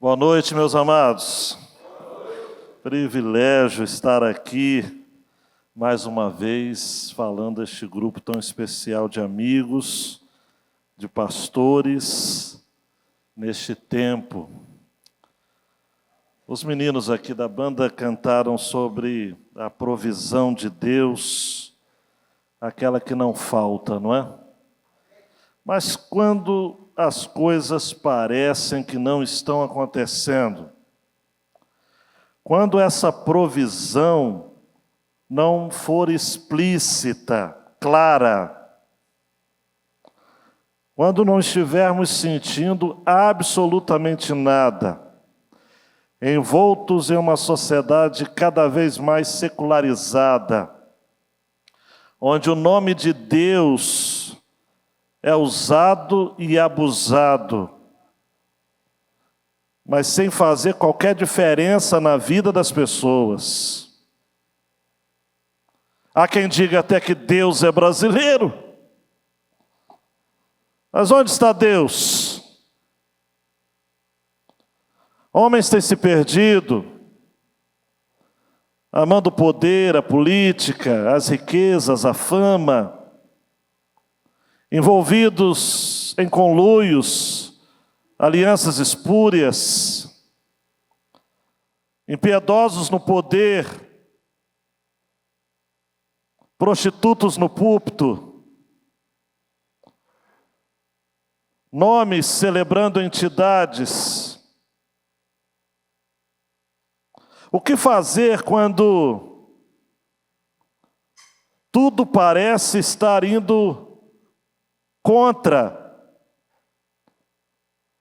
Boa noite, meus amados. Privilégio estar aqui mais uma vez falando a este grupo tão especial de amigos, de pastores, neste tempo. Os meninos aqui da banda cantaram sobre a provisão de Deus, aquela que não falta, não é? Mas quando as coisas parecem que não estão acontecendo, quando essa provisão não for explícita, clara, quando não estivermos sentindo absolutamente nada, envoltos em uma sociedade cada vez mais secularizada, onde o nome de Deus é usado e abusado, mas sem fazer qualquer diferença na vida das pessoas. Há quem diga até que Deus é brasileiro. Mas onde está Deus? Homens têm se perdido, amando o poder, a política, as riquezas, a fama, envolvidos em conluios, alianças espúrias, impiedosos no poder, prostitutos no púlpito, nomes celebrando entidades. O que fazer quando tudo parece estar indo contra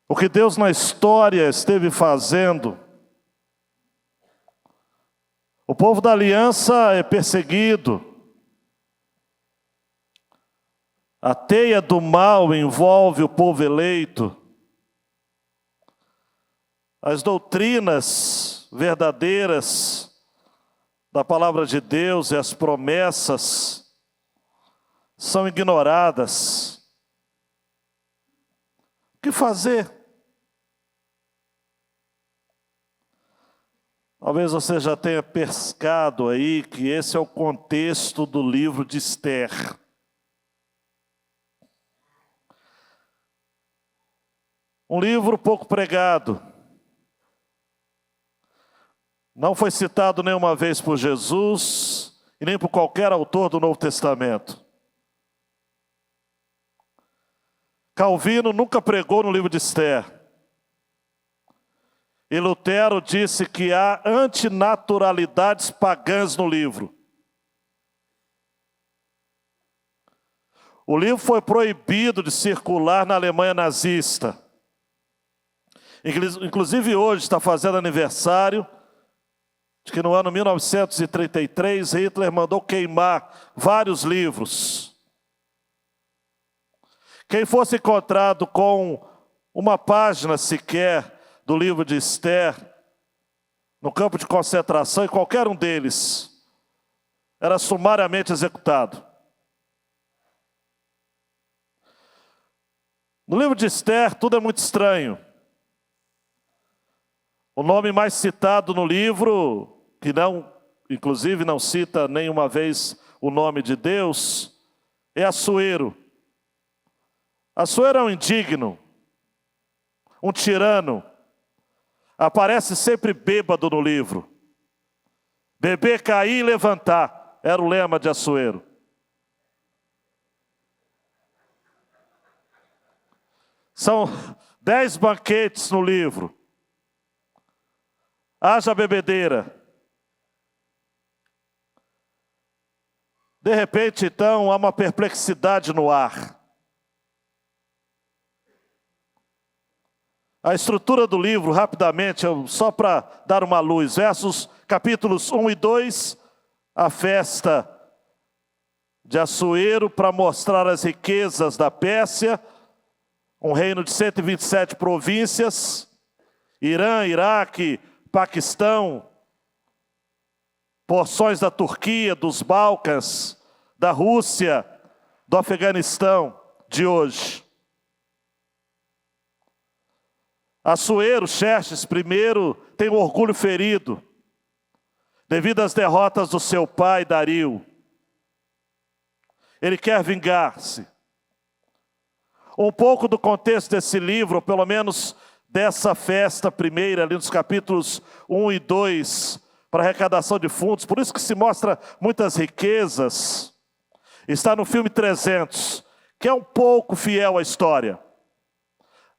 o que Deus na história esteve fazendo? O povo da aliança é perseguido. A teia do mal envolve o povo eleito. As doutrinas verdadeiras da palavra de Deus e as promessas são ignoradas. O que fazer? Talvez você já tenha pescado aí que esse é o contexto do livro de Esther. Um livro pouco pregado. Não foi citado nenhuma vez por Jesus e nem por qualquer autor do Novo Testamento. Calvino nunca pregou no livro de Esther. E Lutero disse que há antinaturalidades pagãs no livro. O livro foi proibido de circular na Alemanha nazista. Inclusive hoje está fazendo aniversário de que no ano 1933 Hitler mandou queimar vários livros. Quem fosse encontrado com uma página sequer do livro de Esther, no campo de concentração, e qualquer um deles, era sumariamente executado. No livro de Esther, tudo é muito estranho. O nome mais citado no livro, que não, inclusive não cita nenhuma vez o nome de Deus, é Assuero. Assuero é um indigno, um tirano, aparece sempre bêbado no livro. Beber, cair e levantar, era o lema de Assuero. São 10 banquetes no livro. Haja bebedeira. De repente, então, há uma perplexidade no ar. A estrutura do livro, rapidamente, só para dar uma luz. Capítulos 1 e 2, a festa de Assuero para mostrar as riquezas da Pérsia, um reino de 127 províncias, Irã, Iraque, Paquistão, porções da Turquia, dos Balcãs, da Rússia, do Afeganistão de hoje. Assuero, Xerxes I, tem o orgulho ferido, devido às derrotas do seu pai, Dario. Ele quer vingar-se. Um pouco do contexto desse livro, ou pelo menos dessa festa primeira, ali nos capítulos 1 e 2, para arrecadação de fundos, por isso que se mostra muitas riquezas, está no filme 300, que é um pouco fiel à história.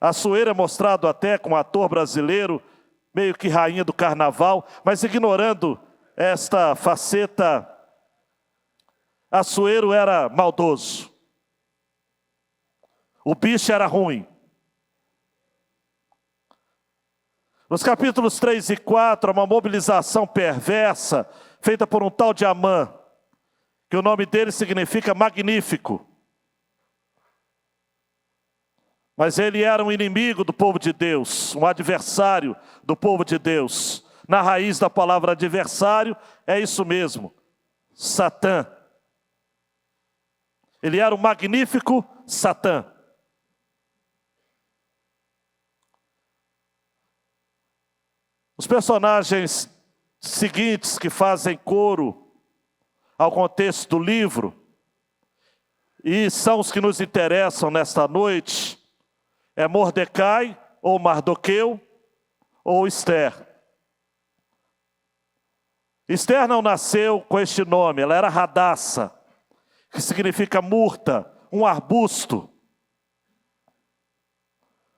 Assuero é mostrado até como ator brasileiro, meio que rainha do carnaval, mas ignorando esta faceta, Assuero era maldoso. O bicho era ruim. Nos capítulos 3 e 4, há uma mobilização perversa, feita por um tal de Amã, que o nome dele significa magnífico. Mas ele era um inimigo do povo de Deus, um adversário do povo de Deus. Na raiz da palavra adversário, é isso mesmo, Satã. Ele era o magnífico Satã. Os personagens seguintes que fazem coro ao contexto do livro, e são os que nos interessam nesta noite, é Mordecai, ou Mardoqueu, ou Esther. Esther não nasceu com este nome, ela era Radassa, que significa murta, um arbusto.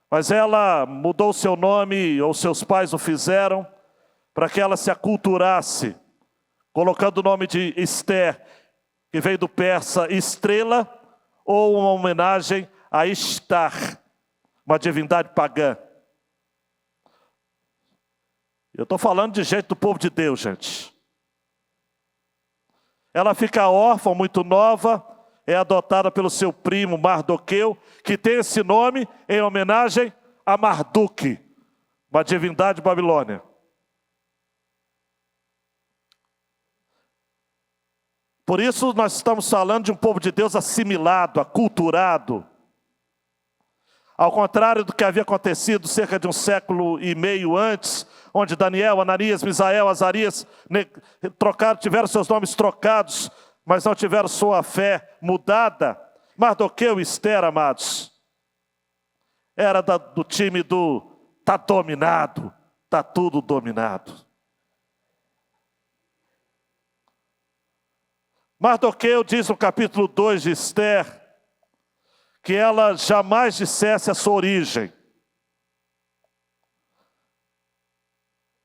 Mas ela mudou seu nome, ou seus pais o fizeram, para que ela se aculturasse, colocando o nome de Esther, que veio do persa estrela, ou uma homenagem a Ishtar, uma divindade pagã. Eu estou falando de gente do povo de Deus, gente. Ela fica órfã, muito nova, é adotada pelo seu primo Mardoqueu, que tem esse nome em homenagem a Marduk, uma divindade babilônia. Por isso nós estamos falando de um povo de Deus assimilado, aculturado. Ao contrário do que havia acontecido cerca de 1,5 séculos antes, onde Daniel, Ananias, Misael, Azarias tiveram seus nomes trocados, mas não tiveram sua fé mudada. Mardoqueu e Esther, amados, era do time do tá dominado, tá tudo dominado. Mardoqueu diz no capítulo 2 de Esther, que ela jamais dissesse a sua origem.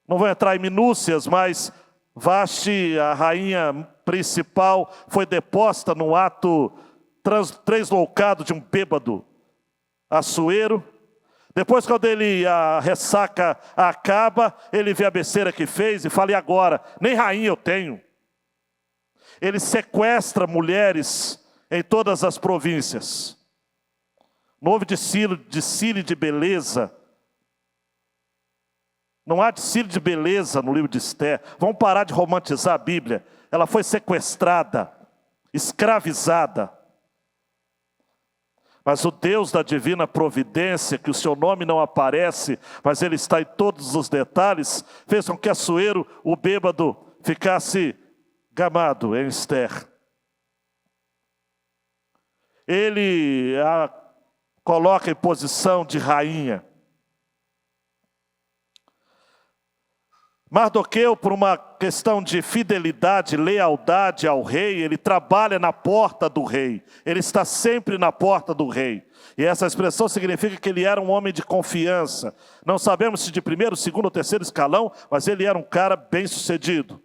Não vou entrar em minúcias, mas Vasti, a rainha principal, foi deposta num ato transloucado de um bêbado Assuero. Depois, quando a ressaca acaba, ele vê a besteira que fez e fala: e agora? Nem rainha eu tenho. Ele sequestra mulheres em todas as províncias. Não houve desfile de beleza. Não há desfile de beleza no livro de Esther. Vamos parar de romantizar a Bíblia. Ela foi sequestrada, escravizada. Mas o Deus da divina providência, que o seu nome não aparece, mas ele está em todos os detalhes, fez com que Assuero, o bêbado, ficasse gamado em Esther. Ele a coloca em posição de rainha. Mardoqueu, por uma questão de fidelidade, lealdade ao rei, ele trabalha na porta do rei. Ele está sempre na porta do rei. E essa expressão significa que ele era um homem de confiança. Não sabemos se de primeiro, segundo ou terceiro escalão, mas ele era um cara bem-sucedido.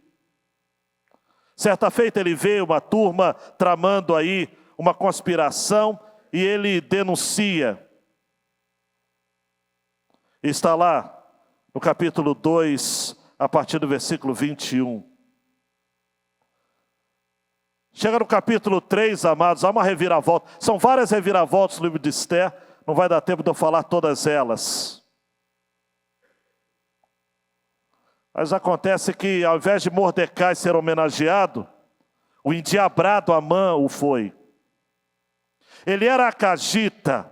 Certa feita ele vê uma turma tramando aí uma conspiração e ele denuncia. Está lá no capítulo 2, a partir do versículo 21. Chega no capítulo 3, amados, há uma reviravolta. São várias reviravoltas no livro de Esther, não vai dar tempo de eu falar todas elas. Mas acontece que, ao invés de Mordecai ser homenageado, o endiabrado Amã o foi. Ele era acagita,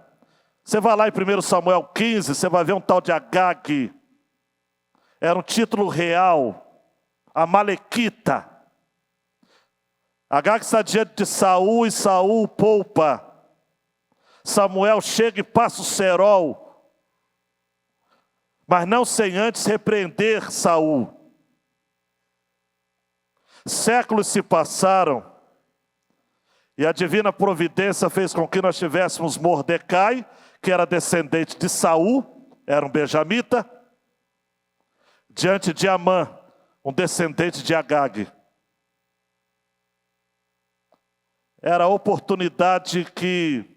Você vai lá em 1 Samuel 15, você vai ver um tal de Agag. Era um título real, Amalequita. Agag está diante de Saul e Saul poupa. Samuel chega e passa o cerol, mas não sem antes repreender Saul. Séculos se passaram e a divina providência fez com que nós tivéssemos Mordecai, que era descendente de Saul, era um benjamita, diante de Amã, um descendente de Agag. Era a oportunidade que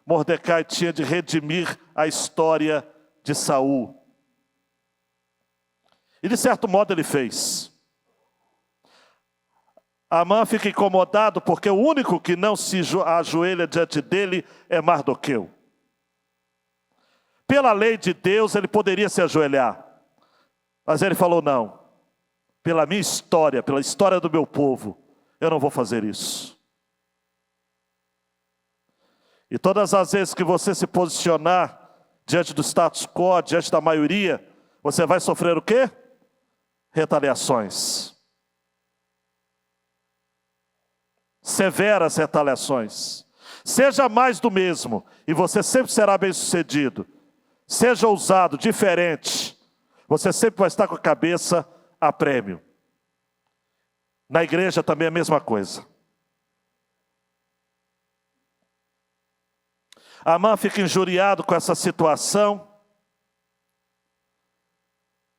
Mordecai tinha de redimir a história de Saul. E de certo modo ele fez. Amã fica incomodado porque o único que não se ajoelha diante dele é Mardoqueu. Pela lei de Deus ele poderia se ajoelhar. Mas ele falou não. Pela minha história, pela história do meu povo, eu não vou fazer isso. E todas as vezes que você se posicionar diante do status quo, diante da maioria, você vai sofrer o quê? Retaliações. Severas retaliações. Seja mais do mesmo, e você sempre será bem-sucedido. Seja ousado, diferente. Você sempre vai estar com a cabeça a prêmio. Na igreja também é a mesma coisa. Amã fica injuriado com essa situação.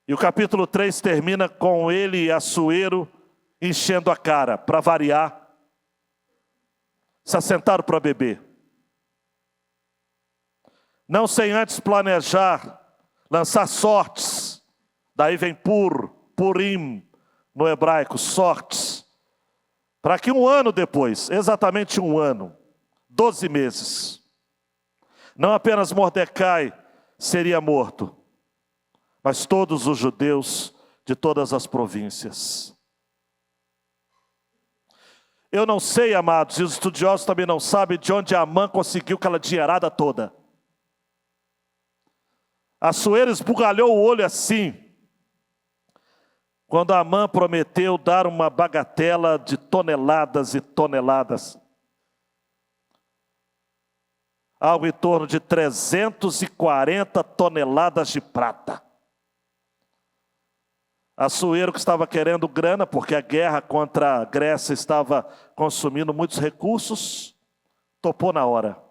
E o capítulo 3 termina com ele e Assuero enchendo a cara, para variar. Se assentaram para beber. Não sem antes planejar, lançar sortes. Daí vem Purim, no hebraico, sortes. Para que um ano depois, exatamente um ano, 12 meses, não apenas Mordecai seria morto, mas todos os judeus de todas as províncias. Eu não sei, amados, e os estudiosos também não sabem de onde Amã conseguiu aquela dinheirada toda. Assuero esbugalhou o olho assim, quando Amã prometeu dar uma bagatela de toneladas e toneladas. Algo em torno de 340 toneladas de prata. Assuero, que estava querendo grana, porque a guerra contra a Grécia estava consumindo muitos recursos, topou na hora.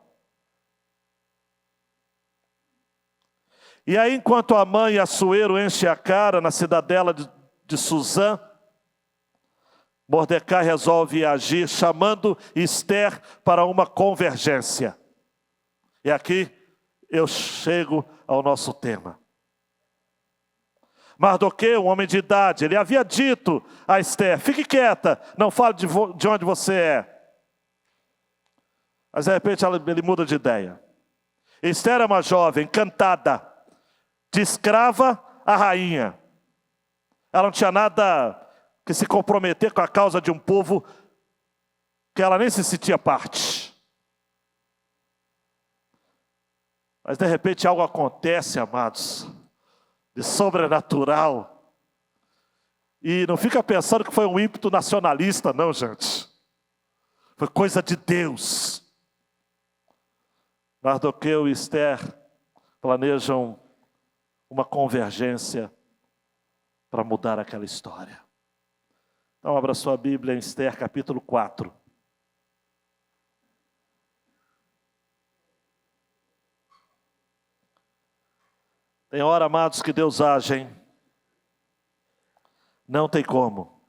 E aí, enquanto Amã e Assuero enchem a cara na cidadela de Suzã, Mordecai resolve agir, chamando Esther para uma convergência. E aqui eu chego ao nosso tema. Mardoqueu, um homem de idade, ele havia dito a Esther: fique quieta, não fale de onde você é. Mas de repente ele muda de ideia. Esther é uma jovem encantada, de escrava a rainha. Ela não tinha nada que se comprometer com a causa de um povo que ela nem se sentia parte. Mas de repente algo acontece, amados, de sobrenatural. E não fica pensando que foi um ímpeto nacionalista, não, gente. Foi coisa de Deus. Mardoqueu e Esther planejam uma convergência para mudar aquela história. Então abra sua Bíblia em Esther capítulo 4. Tem hora, amados, que Deus age, hein? Não tem como.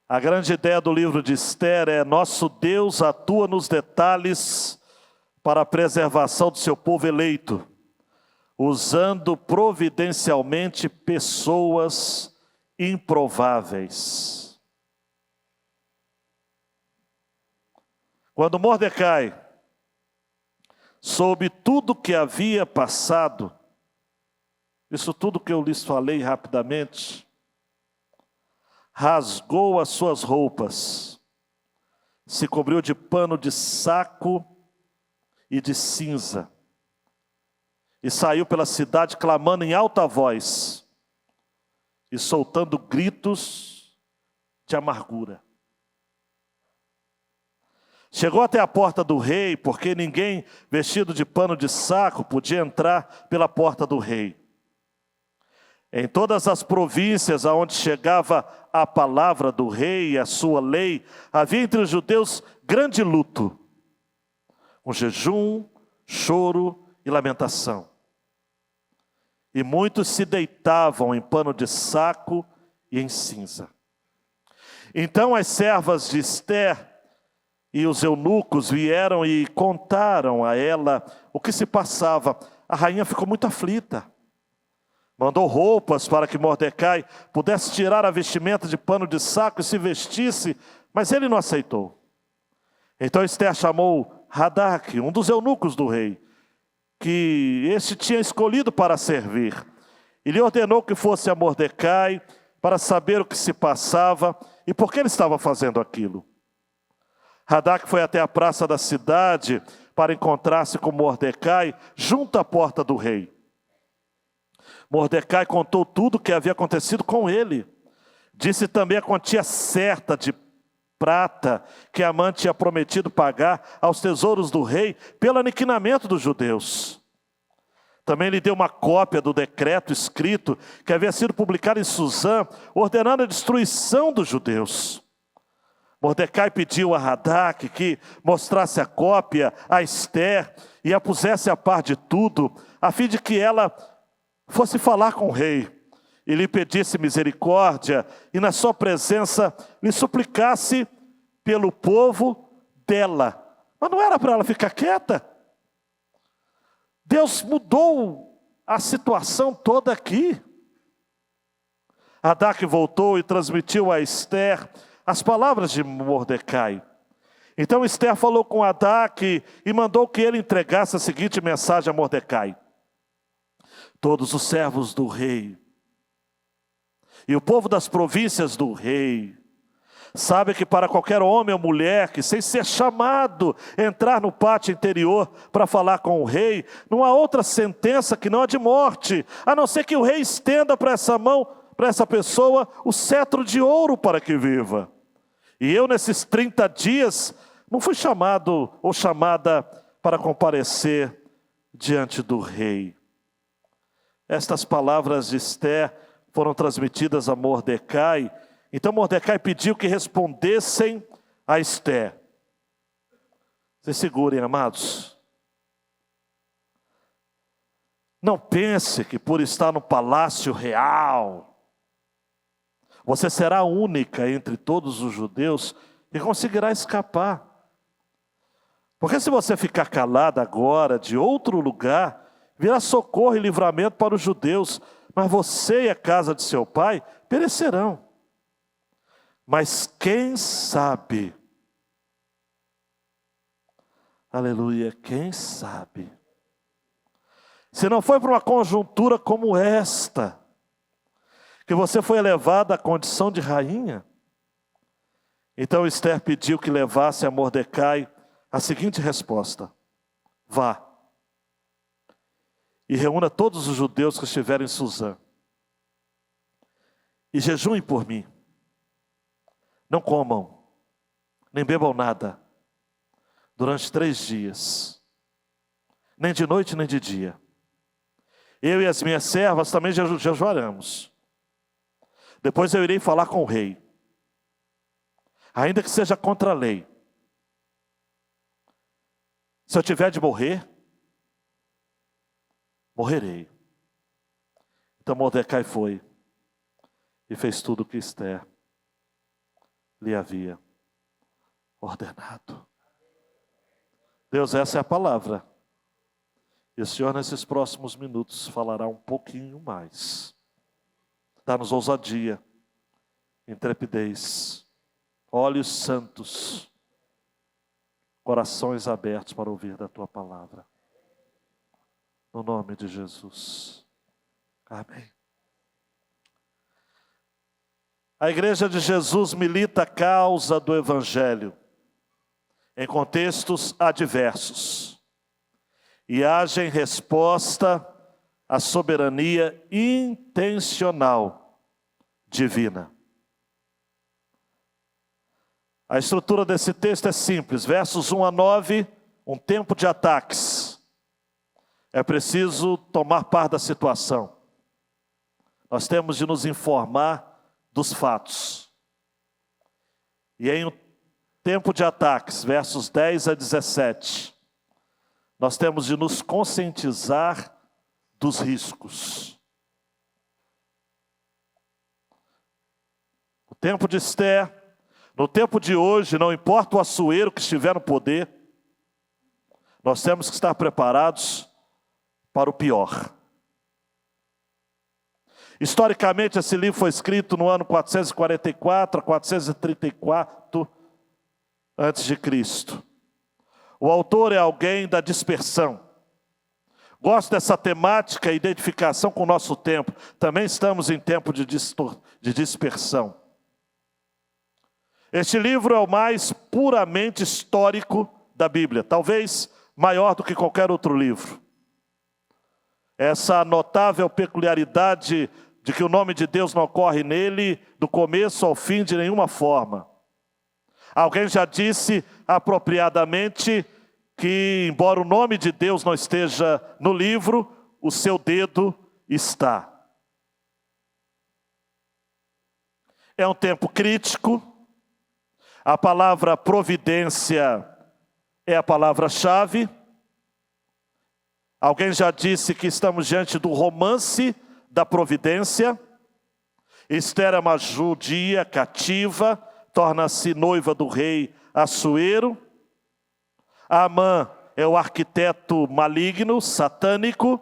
A grande ideia do livro de Esther é: nosso Deus atua nos detalhes para a preservação do seu povo eleito, usando providencialmente pessoas improváveis. Quando Mordecai soube tudo que havia passado, isso tudo que eu lhes falei rapidamente, rasgou as suas roupas, se cobriu de pano de saco e de cinza. E saiu pela cidade clamando em alta voz e soltando gritos de amargura. Chegou até a porta do rei, porque ninguém vestido de pano de saco podia entrar pela porta do rei. Em todas as províncias aonde chegava a palavra do rei e a sua lei, havia entre os judeus grande luto, com jejum, choro e lamentação. E muitos se deitavam em pano de saco e em cinza. Então as servas de Ester e os eunucos vieram e contaram a ela o que se passava. A rainha ficou muito aflita. Mandou roupas para que Mordecai pudesse tirar a vestimenta de pano de saco e se vestisse, mas ele não aceitou. Então Ester chamou Hadaque, um dos eunucos do rei, que este tinha escolhido para servir. E lhe ordenou que fosse a Mordecai para saber o que se passava e por que ele estava fazendo aquilo. Hadaque foi até a praça da cidade para encontrar-se com Mordecai junto à porta do rei. Mordecai contou tudo o que havia acontecido com ele. Disse também a quantia certa de prata que Amã tinha prometido pagar aos tesouros do rei pelo aniquilamento dos judeus. Também lhe deu uma cópia do decreto escrito que havia sido publicado em Susã, ordenando a destruição dos judeus. Mordecai pediu a Hadaque que mostrasse a cópia a Ester e a pusesse a par de tudo, a fim de que ela fosse falar com o rei e lhe pedisse misericórdia e na sua presença lhe suplicasse pelo povo dela. Mas não era para ela ficar quieta. Deus mudou a situação toda aqui. Hadaque voltou e transmitiu a Ester as palavras de Mordecai. Então Ester falou com Hadaque e mandou que ele entregasse a seguinte mensagem a Mordecai: todos os servos do rei e o povo das províncias do rei sabe que para qualquer homem ou mulher que, sem ser chamado, entrar no pátio interior para falar com o rei, não há outra sentença que não a de morte, a não ser que o rei estenda para essa pessoa, o cetro de ouro para que viva. E eu, nesses 30 dias, não fui chamado ou chamada para comparecer diante do rei. Estas palavras de Ester foram transmitidas a Mordecai. Então Mordecai pediu que respondessem a Ester. Se segurem, amados. Não pense que por estar no palácio real, você será a única entre todos os judeus que conseguirá escapar. Porque se você ficar calada agora de outro lugar, virá socorro e livramento para os judeus, mas você e a casa de seu pai perecerão. Mas quem sabe, aleluia, quem sabe, se não foi por uma conjuntura como esta, que você foi elevada à condição de rainha. Então Ester pediu que levasse a Mordecai a seguinte resposta: vá e reúna todos os judeus que estiverem em Susã e jejuem por mim. Não comam, nem bebam nada, durante 3 dias, nem de noite nem de dia. Eu e as minhas servas também jejuaremos. Depois eu irei falar com o rei, ainda que seja contra a lei. Se eu tiver de morrer, morrerei. Então Mordecai foi e fez tudo o que Ester lhe havia ordenado. Deus, essa é a palavra. E o Senhor, nesses próximos minutos, falará um pouquinho mais. Dá-nos ousadia, intrepidez, olhos santos, corações abertos para ouvir da Tua palavra. No nome de Jesus. Amém. A Igreja de Jesus milita a causa do Evangelho em contextos adversos. e haja em resposta à soberania intencional divina. A estrutura desse texto é simples, versos 1 a 9, um tempo de ataques. É preciso tomar par da situação. Nós temos de nos informar dos fatos. E em um tempo de ataques, versos 10 a 17, nós temos de nos conscientizar dos riscos. O tempo de Esther, no tempo de hoje, não importa o açoeiro que estiver no poder, nós temos que estar preparados para o pior. Historicamente, esse livro foi escrito no ano 444 a 434 a.C. O autor é alguém da dispersão. Gosto dessa temática e identificação com o nosso tempo. Também estamos em tempo de dispersão. Este livro é o mais puramente histórico da Bíblia, talvez maior do que qualquer outro livro. Essa notável peculiaridade de que o nome de Deus não ocorre nele do começo ao fim de nenhuma forma. Alguém já disse apropriadamente que, embora o nome de Deus não esteja no livro, o seu dedo está. É um tempo crítico. A palavra providência é a palavra-chave. Alguém já disse que estamos diante do romance da providência. Esther é uma judia cativa, torna-se noiva do rei Assuero. Amã é o arquiteto maligno, satânico.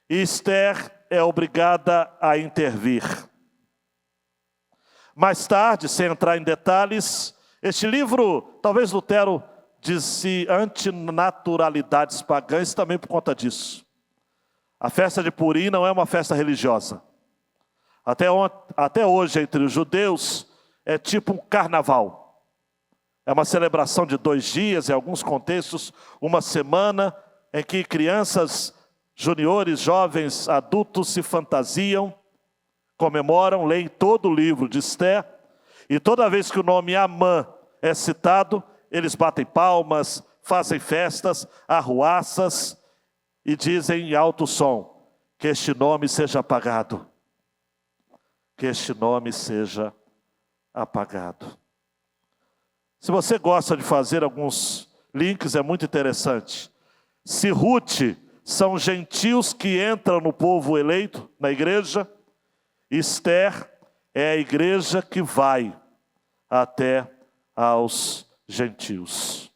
E Esther é obrigada a intervir. Mais tarde, sem entrar em detalhes, este livro, talvez Lutero disse antinaturalidades pagãs também por conta disso. A festa de Purim não é uma festa religiosa. Até hoje, entre os judeus, é tipo um carnaval. É uma celebração de 2 dias, em alguns contextos, uma semana, em que crianças, juniores, jovens, adultos se fantasiam, comemoram, leem todo o livro de Esther, e toda vez que o nome Amã é citado, eles batem palmas, fazem festas, arruaças, e dizem em alto som, que este nome seja apagado. Que este nome seja apagado. Se você gosta de fazer alguns links, é muito interessante. Se Ruth são gentios que entram no povo eleito, na igreja, Esther é a igreja que vai até aos gentios.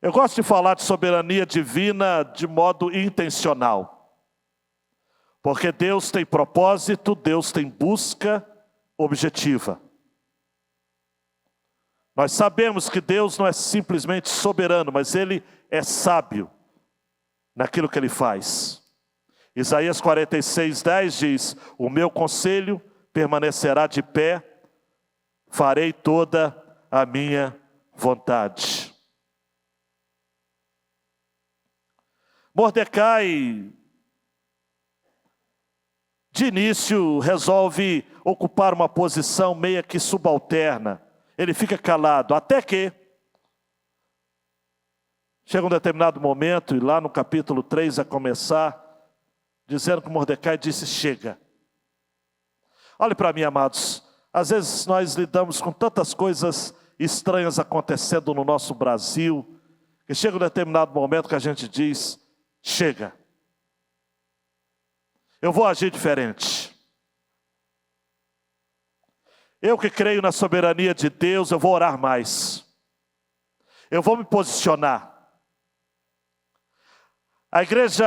Eu gosto de falar de soberania divina de modo intencional. Porque Deus tem propósito, Deus tem busca objetiva. Nós sabemos que Deus não é simplesmente soberano, mas Ele é sábio naquilo que Ele faz. Isaías 46:10 diz, o meu conselho permanecerá de pé, farei toda a minha vontade. Mordecai, de início, resolve ocupar uma posição meio que subalterna. Ele fica calado, até que chega um determinado momento, e lá no capítulo 3 a começar, dizendo que Mordecai disse, chega. Olhe para mim, amados, às vezes nós lidamos com tantas coisas estranhas acontecendo no nosso Brasil, que chega um determinado momento que a gente diz, chega. Eu vou agir diferente. Eu que creio na soberania de Deus, eu vou orar mais. Eu vou me posicionar. A igreja,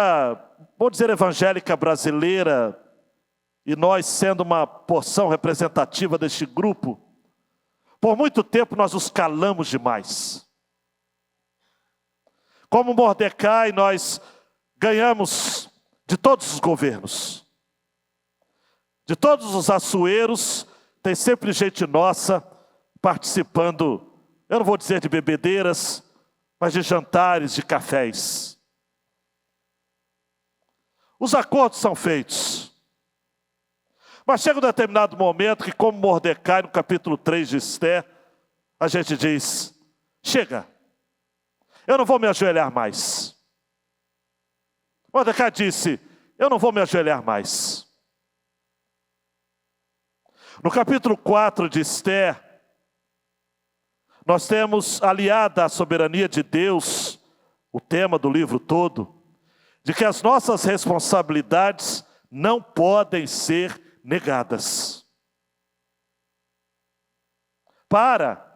vou dizer evangélica brasileira, e nós sendo uma porção representativa deste grupo, por muito tempo nós nos calamos demais. Como Mordecai, nós ganhamos de todos os governos. De todos os assueros, tem sempre gente nossa participando, eu não vou dizer de bebedeiras, mas de jantares, de cafés. Os acordos são feitos. Mas chega um determinado momento que, como Mordecai, no capítulo 3 de Esther, a gente diz: chega, eu não vou me ajoelhar mais. Mordecai disse: eu não vou me ajoelhar mais. No capítulo 4 de Esther, nós temos aliada à soberania de Deus, o tema do livro todo, de que as nossas responsabilidades não podem ser negadas. Para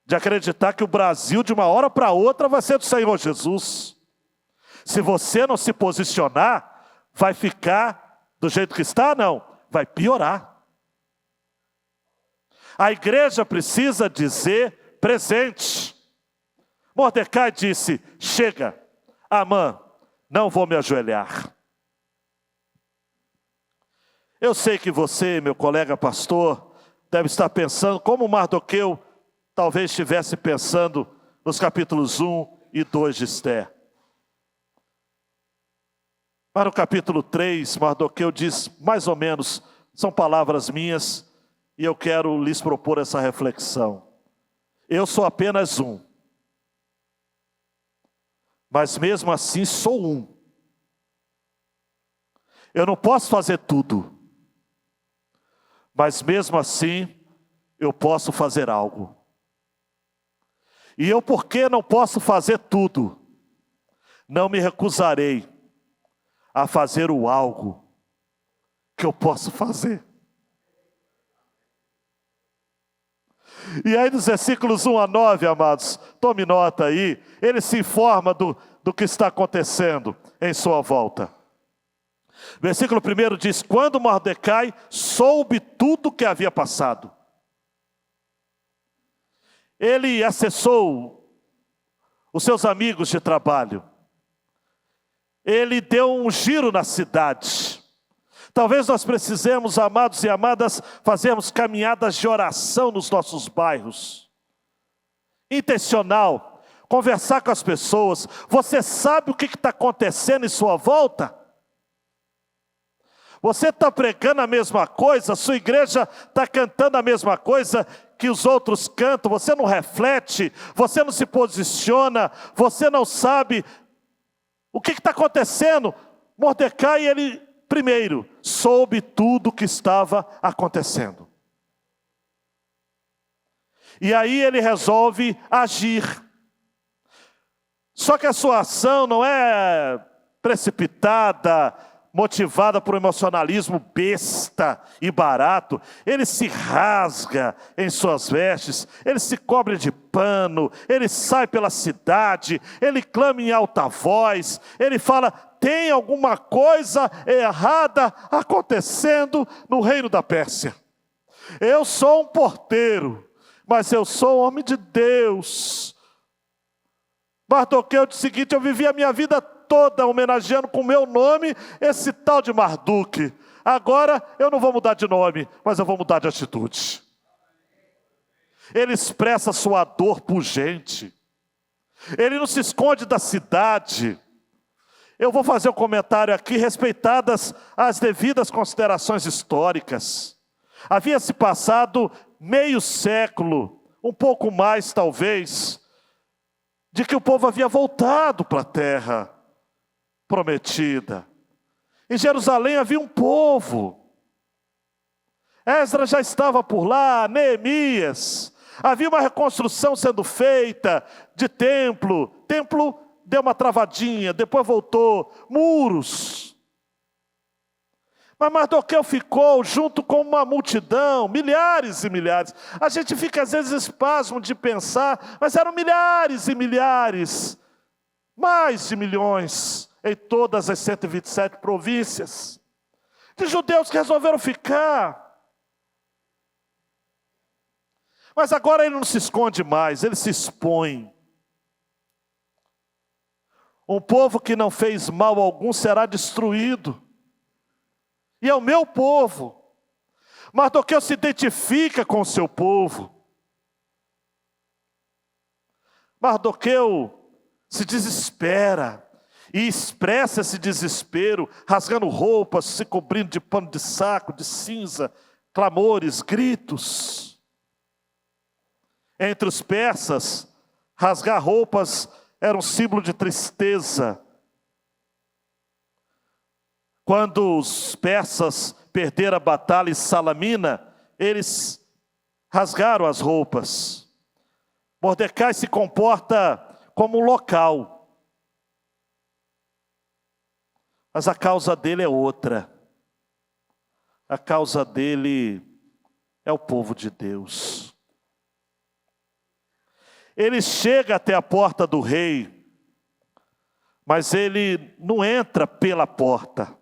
de acreditar que o Brasil, de uma hora para outra, vai ser do Senhor Jesus. Se você não se posicionar, vai ficar do jeito que está? Não, vai piorar. A igreja precisa dizer presente. Mordecai disse: chega, Amã, não vou me ajoelhar. Eu sei que você, meu colega pastor, deve estar pensando como Mardoqueu talvez estivesse pensando nos capítulos 1 e 2 de Esther. Para o capítulo 3, Mardoqueu diz mais ou menos, são palavras minhas, e eu quero lhes propor essa reflexão. Eu sou apenas um, mas mesmo assim sou um. Eu não posso fazer tudo, mas mesmo assim eu posso fazer algo. E eu, porque não posso fazer tudo, não me recusarei a fazer o algo que eu posso fazer. E aí nos versículos 1 a 9, amados, tome nota aí, ele se informa do que está acontecendo em sua volta. Versículo 1 diz: quando Mordecai soube tudo o que havia passado, ele acessou os seus amigos de trabalho, ele deu um giro na cidade. Talvez nós precisemos, amados e amadas, fazermos caminhadas de oração nos nossos bairros. Intencional, conversar com as pessoas. Você sabe o que está acontecendo em sua volta? Você está pregando a mesma coisa, sua igreja está cantando a mesma coisa que os outros cantam, você não reflete, você não se posiciona, você não sabe o que está acontecendo. Mordecai, ele primeiro soube tudo o que estava acontecendo. E aí ele resolve agir. Só que a sua ação não é precipitada, motivada por um emocionalismo besta e barato. Ele se rasga em suas vestes, ele se cobre de pano, ele sai pela cidade, ele clama em alta voz, ele fala: tem alguma coisa errada acontecendo no reino da Pérsia. Eu sou um porteiro, mas eu sou homem de Deus. Mardoqueu disse o seguinte: eu vivi a minha vida toda homenageando com o meu nome esse tal de Marduk. Agora eu não vou mudar de nome, mas eu vou mudar de atitude. Ele expressa sua dor pungente. Ele não se esconde da cidade. Eu vou fazer um comentário aqui, respeitadas as devidas considerações históricas. Havia se passado meio século, um pouco mais talvez, de que o povo havia voltado para a terra prometida. Em Jerusalém havia um povo. Esdras já estava por lá, Neemias. Havia uma reconstrução sendo feita de templo. Templo deu uma travadinha, depois voltou. Muros. Mas Mardoqueu ficou junto com uma multidão, milhares e milhares. A gente fica às vezes espasmo de pensar, mas eram milhares e milhares, mais de milhões, em todas as 127 províncias, de judeus que resolveram ficar. Mas agora ele não se esconde mais, ele se expõe. Um povo que não fez mal algum será destruído. E é o meu povo. Mardoqueu se identifica com o seu povo. Mardoqueu se desespera e expressa esse desespero, rasgando roupas, se cobrindo de pano de saco, de cinza, clamores, gritos. Entre os persas, rasgar roupas era um símbolo de tristeza. Quando os persas perderam a batalha em Salamina, eles rasgaram as roupas. Mordecai se comporta como um local, mas a causa dele é outra. A causa dele é o povo de Deus. Ele chega até a porta do rei, mas ele não entra pela porta.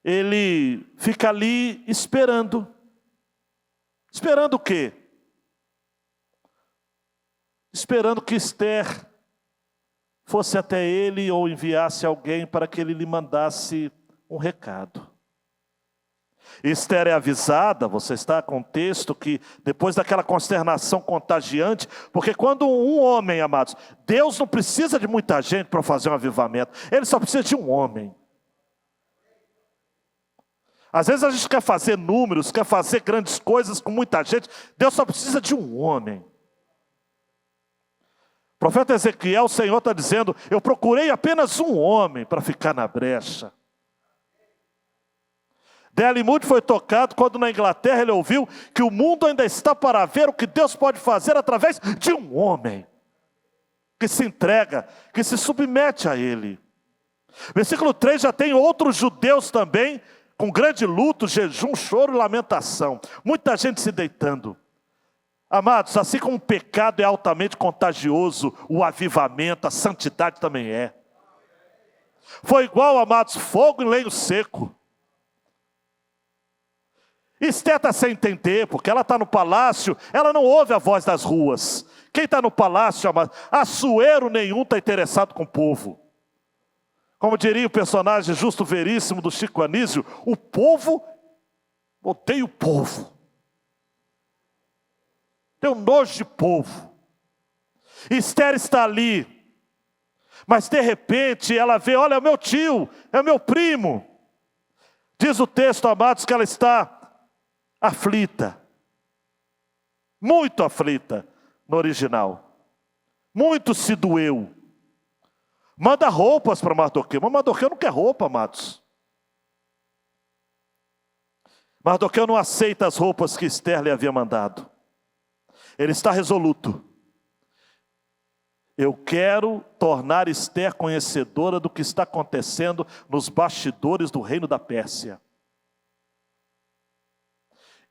Ele fica ali esperando. Esperando o quê? Esperando que Esther fosse até ele ou enviasse alguém para que ele lhe mandasse um recado. Esther é avisada, você está com o texto, que depois daquela consternação contagiante, porque quando um homem, amados, Deus não precisa de muita gente para fazer um avivamento, Ele só precisa de um homem. Às vezes a gente quer fazer números, quer fazer grandes coisas com muita gente, Deus só precisa de um homem. O profeta Ezequiel, o Senhor está dizendo, eu procurei apenas um homem para ficar na brecha. D.L. Moody foi tocado quando na Inglaterra ele ouviu que o mundo ainda está para ver o que Deus pode fazer através de um homem que se entrega, que se submete a Ele. Versículo 3 já tem outros judeus também, com grande luto, jejum, choro e lamentação. Muita gente se deitando. Amados, assim como o pecado é altamente contagioso, o avivamento, a santidade também é. Foi igual, amados, fogo em lenho seco. Esther está sem entender, porque ela está no palácio, ela não ouve a voz das ruas. Quem está no palácio, amados, assuero nenhum está interessado com o povo. Como diria o personagem Justo Veríssimo do Chico Anísio, o povo odeia o povo. Tem um nojo de povo. Esther está ali, mas de repente ela vê, olha, é o meu tio, é o meu primo. Diz o texto, amados, que ela está aflita. Muito aflita no original. Muito se doeu. Manda roupas para Mardoqueu, mas Mardoqueu não quer roupa, amados. Mardoqueu não aceita as roupas que Esther lhe havia mandado. Ele está resoluto. Eu quero tornar Esther conhecedora do que está acontecendo nos bastidores do reino da Pérsia.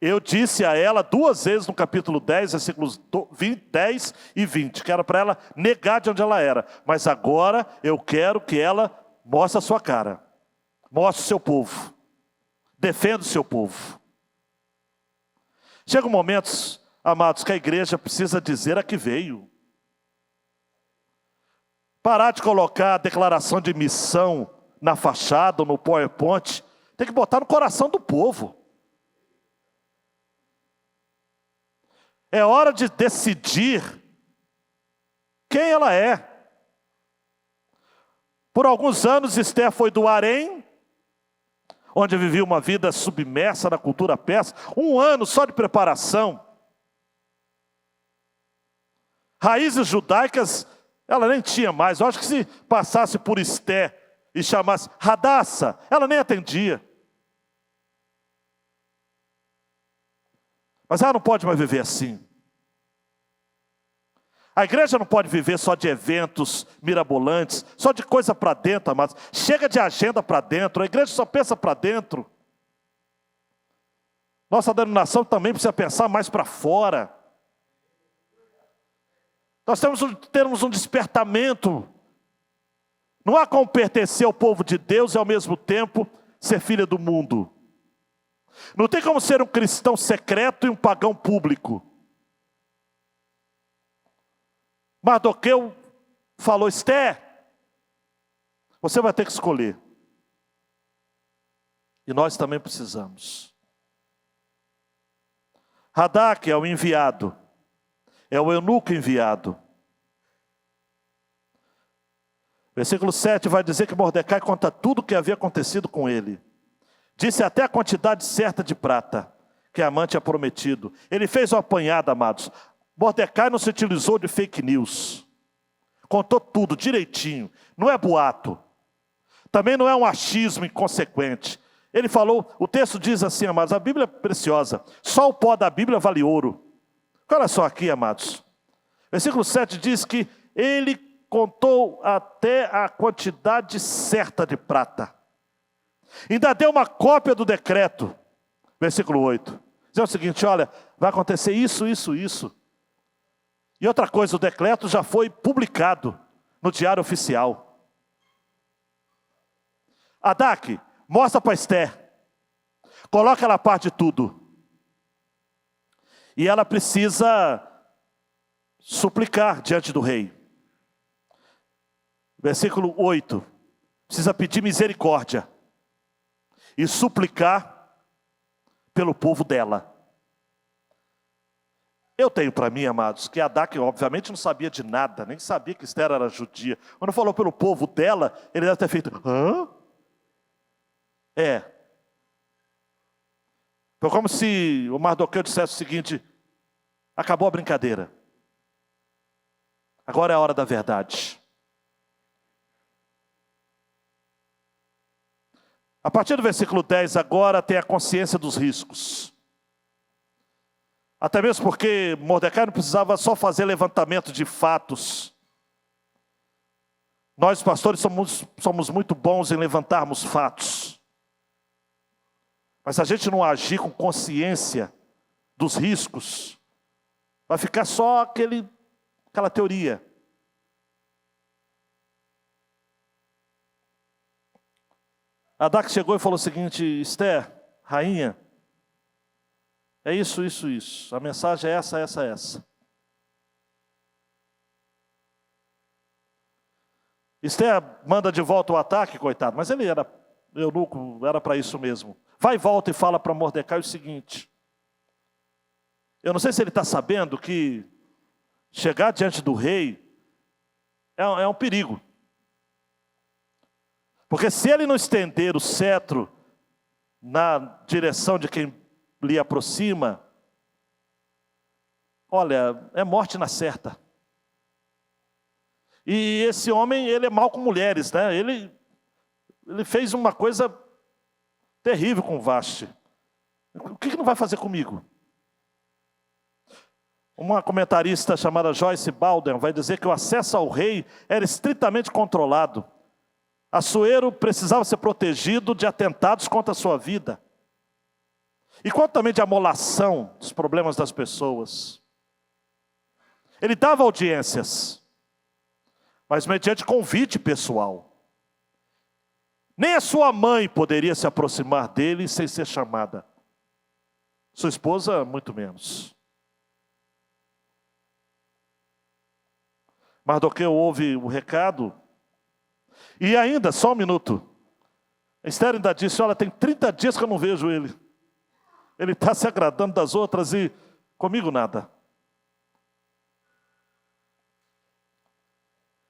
Eu disse a ela 2 vezes no capítulo 10, versículos 10 e 20, que era para ela negar de onde ela era. Mas agora eu quero que ela mostre a sua cara. Mostre o seu povo. Defenda o seu povo. Chegam momentos, amados, que a igreja precisa dizer a que veio. Parar de colocar a declaração de missão na fachada ou no PowerPoint. Tem que botar no coração do povo. É hora de decidir quem ela é. Por alguns anos, Esther foi do harém, onde vivia uma vida submersa na cultura persa. 1 ano só de preparação. Raízes judaicas, ela nem tinha mais. Eu acho que se passasse por Esther e chamasse Radassa, ela nem atendia. Mas ela não pode mais viver assim. A igreja não pode viver só de eventos mirabolantes, só de coisa para dentro, amados. Chega de agenda para dentro, a igreja só pensa para dentro. Nossa denominação também precisa pensar mais para fora. Nós temos um despertamento. Não há como pertencer ao povo de Deus e ao mesmo tempo ser filha do mundo. Não tem como ser um cristão secreto e um pagão público. Mardoqueu falou, Esther, você vai ter que escolher. E nós também precisamos. Radak é o enviado. é o eunuco enviado. Versículo 7 vai dizer que Mordecai conta tudo o que havia acontecido com ele. Disse até a quantidade certa de prata que Amã tinha prometido. Ele fez o apanhado, amados. Mordecai não se utilizou de fake news. Contou tudo direitinho. Não é boato. Também não é um achismo inconsequente. Ele falou, o texto diz assim, amados, a Bíblia é preciosa. Só o pó da Bíblia vale ouro. Olha só aqui, amados. Versículo 7 diz que ele contou até a quantidade certa de prata. Ainda deu uma cópia do decreto. Versículo 8. Diz o seguinte, olha, vai acontecer isso, isso, isso. E outra coisa, o decreto já foi publicado no Diário Oficial. Hadaque, mostra para Esther. Coloca ela a par de tudo. E ela precisa suplicar diante do rei. Versículo 8. Precisa pedir misericórdia. E suplicar pelo povo dela. Eu tenho para mim, amados, que Hadaque obviamente não sabia de nada, nem sabia que Esther era judia. Quando falou pelo povo dela, ele deve ter feito, hã? Foi como se o Mardoqueu dissesse o seguinte, acabou a brincadeira. Agora é a hora da verdade. A partir do versículo 10 agora tem a consciência dos riscos. Até mesmo porque Mordecai não precisava só fazer levantamento de fatos. Nós, pastores, somos muito bons em levantarmos fatos. Mas se a gente não agir com consciência dos riscos, vai ficar só aquela teoria. Hadaque chegou e falou o seguinte, Esther, rainha, é isso, isso, isso. A mensagem é essa, essa, essa. Esther manda de volta o ataque, coitado, mas ele era eunuco, era para isso mesmo. Vai e volta e fala para Mordecai o seguinte. Eu não sei se ele está sabendo que chegar diante do rei é um perigo. Porque se ele não estender o cetro na direção de quem lhe aproxima, olha, é morte na certa. E esse homem, ele é mau com mulheres, né? Ele fez uma coisa terrível com Vasti. O que não vai fazer comigo? Uma comentarista chamada Joyce Baldwin vai dizer que o acesso ao rei era estritamente controlado. Assuero precisava ser protegido de atentados contra a sua vida. E quanto também de amolação dos problemas das pessoas. Ele dava audiências, mas mediante convite pessoal. Nem a sua mãe poderia se aproximar dele sem ser chamada. Sua esposa, muito menos. Mardoqueu ouve o recado. E ainda, só um minuto. Esther ainda disse, olha, tem 30 dias que eu não vejo ele. Ele está se agradando das outras e comigo nada.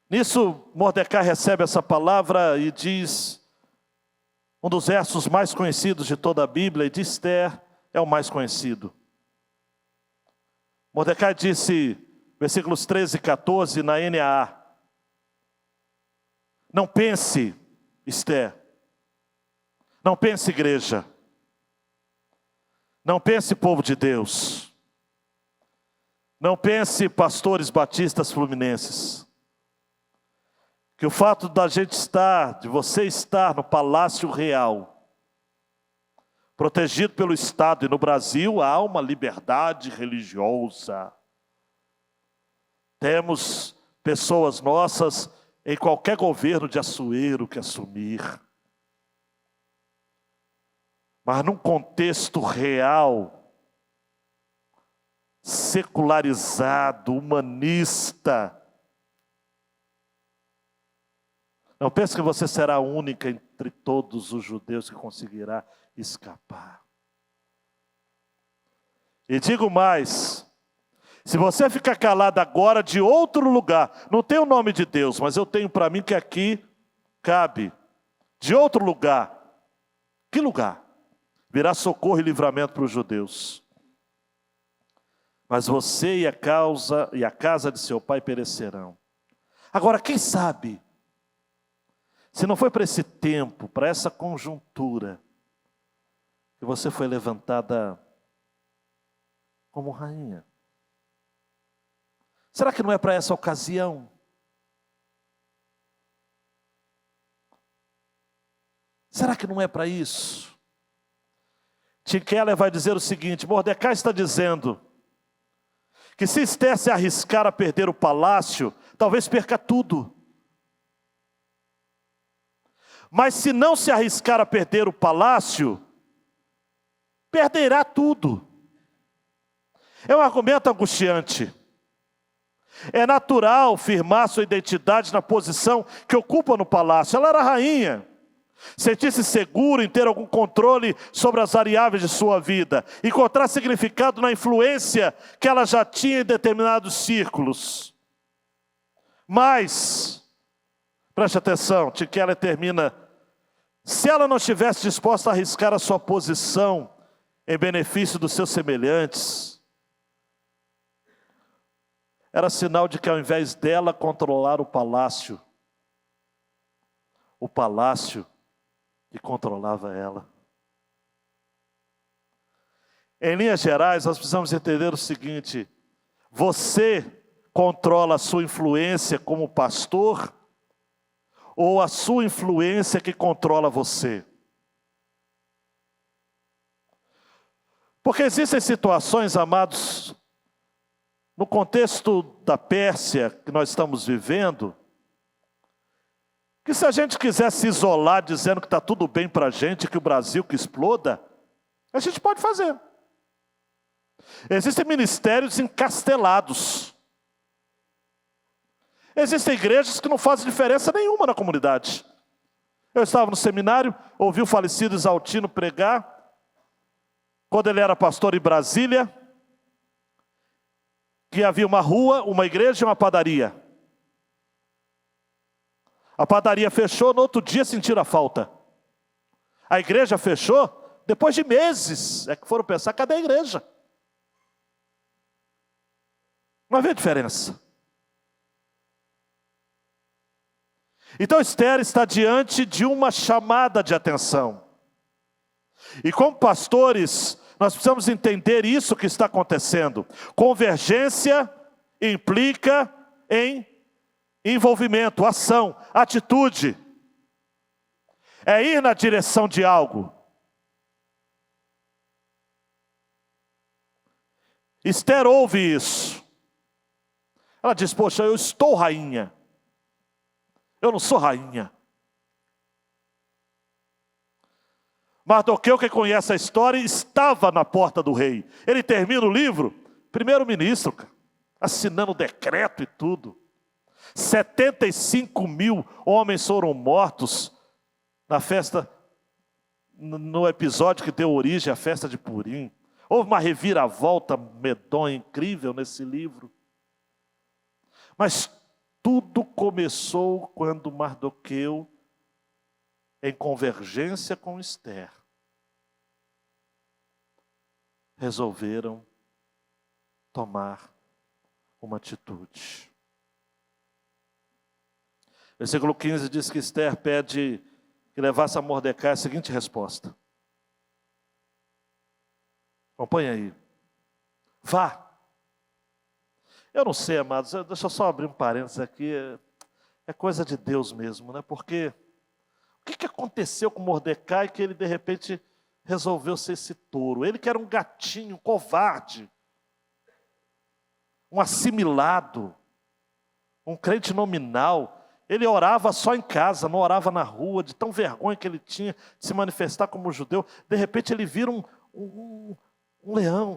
Nisso, Mordecai recebe essa palavra e diz, um dos versos mais conhecidos de toda a Bíblia, e de Esther é o mais conhecido. Mordecai disse, versículos 13 e 14, na NAA, não pense, Esther, não pense, igreja, não pense, povo de Deus, não pense, pastores batistas fluminenses, que o fato da gente estar, de você estar no Palácio Real, protegido pelo Estado, e no Brasil há uma liberdade religiosa. Temos pessoas nossas em qualquer governo de Assuero que assumir. Mas num contexto real, secularizado, humanista, não pense que você será a única entre todos os judeus que conseguirá escapar. E digo mais, Se você ficar calado agora de outro lugar, não tem o nome de Deus, mas eu tenho para mim que aqui cabe. De outro lugar. Que lugar? Virá socorro e livramento para os judeus. Mas você e a casa de seu pai perecerão. Agora, quem sabe, se não foi para esse tempo, para essa conjuntura, que você foi levantada como rainha? Será que não é para essa ocasião? Será que não é para isso? Tim Keller vai dizer o seguinte: Mordecai está dizendo que se Esther se arriscar a perder o palácio, talvez perca tudo. Mas se não se arriscar a perder o palácio, perderá tudo. É um argumento angustiante. É natural firmar sua identidade na posição que ocupa no palácio. Ela era rainha. Sentir-se seguro em ter algum controle sobre as variáveis de sua vida. Encontrar significado na influência que ela já tinha em determinados círculos. Mas, preste atenção, Tim Keller termina: se ela não estivesse disposta a arriscar a sua posição em benefício dos seus semelhantes, era sinal de que ao invés dela controlar o palácio que controlava ela. Em linhas gerais, nós precisamos entender o seguinte: você controla a sua influência como pastor, ou a sua influência que controla você? Porque existem situações, amados, no contexto da Pérsia que nós estamos vivendo, que se a gente quiser se isolar dizendo que está tudo bem para a gente, que o Brasil que exploda, a gente pode fazer. Existem ministérios encastelados. Existem igrejas que não fazem diferença nenhuma na comunidade. Eu estava no seminário, ouvi o falecido Exaltino pregar, quando ele era pastor em Brasília, que havia uma rua, uma igreja e uma padaria. A padaria fechou, no outro dia sentiram a falta. A igreja fechou, depois de meses, é que foram pensar: cadê a igreja? Não havia diferença. Então Esther está diante de uma chamada de atenção. E como pastores, nós precisamos entender isso que está acontecendo. Convergência implica em envolvimento, ação, atitude. É ir na direção de algo. Esther ouve isso. Ela diz: poxa, eu estou rainha. Eu não sou rainha. Mardoqueu, que conhece a história, estava na porta do rei. Ele termina o livro, primeiro-ministro, assinando o decreto e tudo. 75.000 homens foram mortos na festa, no episódio que deu origem à festa de Purim. Houve uma reviravolta medonha, incrível nesse livro. Mas tudo começou quando Mardoqueu, em convergência com Esther, resolveram tomar uma atitude. Versículo 15 diz que Esther pede que levasse a Mordecai a seguinte resposta. Acompanha aí. Vá. Eu não sei, amados, deixa eu só abrir um parênteses aqui. É coisa de Deus mesmo, né? Porque o que aconteceu com Mordecai que ele de repente resolveu ser esse touro? Ele que era um gatinho, covarde, um assimilado, um crente nominal. Ele orava só em casa, não orava na rua, de tão vergonha que ele tinha de se manifestar como judeu. De repente ele vira um leão.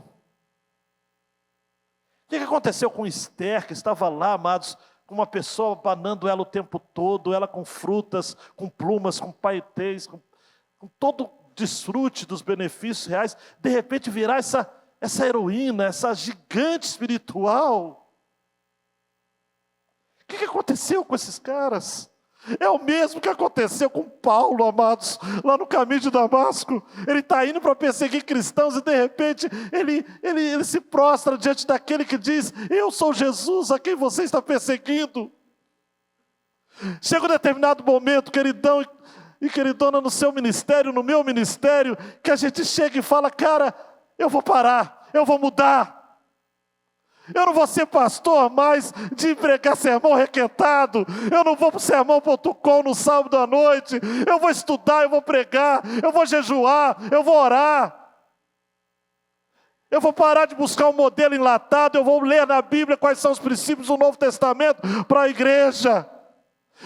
O que aconteceu com Esther, que estava lá, amados, com uma pessoa abanando ela o tempo todo, ela com frutas, com plumas, com paetês, com todo o desfrute dos benefícios reais, de repente virar essa essa heroína, essa gigante espiritual. O que aconteceu com esses caras? É o mesmo que aconteceu com Paulo, amados, lá no caminho de Damasco. Ele está indo para perseguir cristãos e de repente ele se prostra diante daquele que diz: eu sou Jesus a quem você está perseguindo. Chega um determinado momento, queridão e queridona, no seu ministério, no meu ministério, que a gente chega e fala: cara, eu vou parar, eu vou mudar. Eu não vou ser pastor mais de pregar sermão requentado. Eu não vou para o sermão.com no sábado à noite. Eu vou estudar, eu vou pregar, eu vou jejuar, eu vou orar. Eu vou parar de buscar um modelo enlatado. Eu vou ler na Bíblia quais são os princípios do Novo Testamento para a igreja.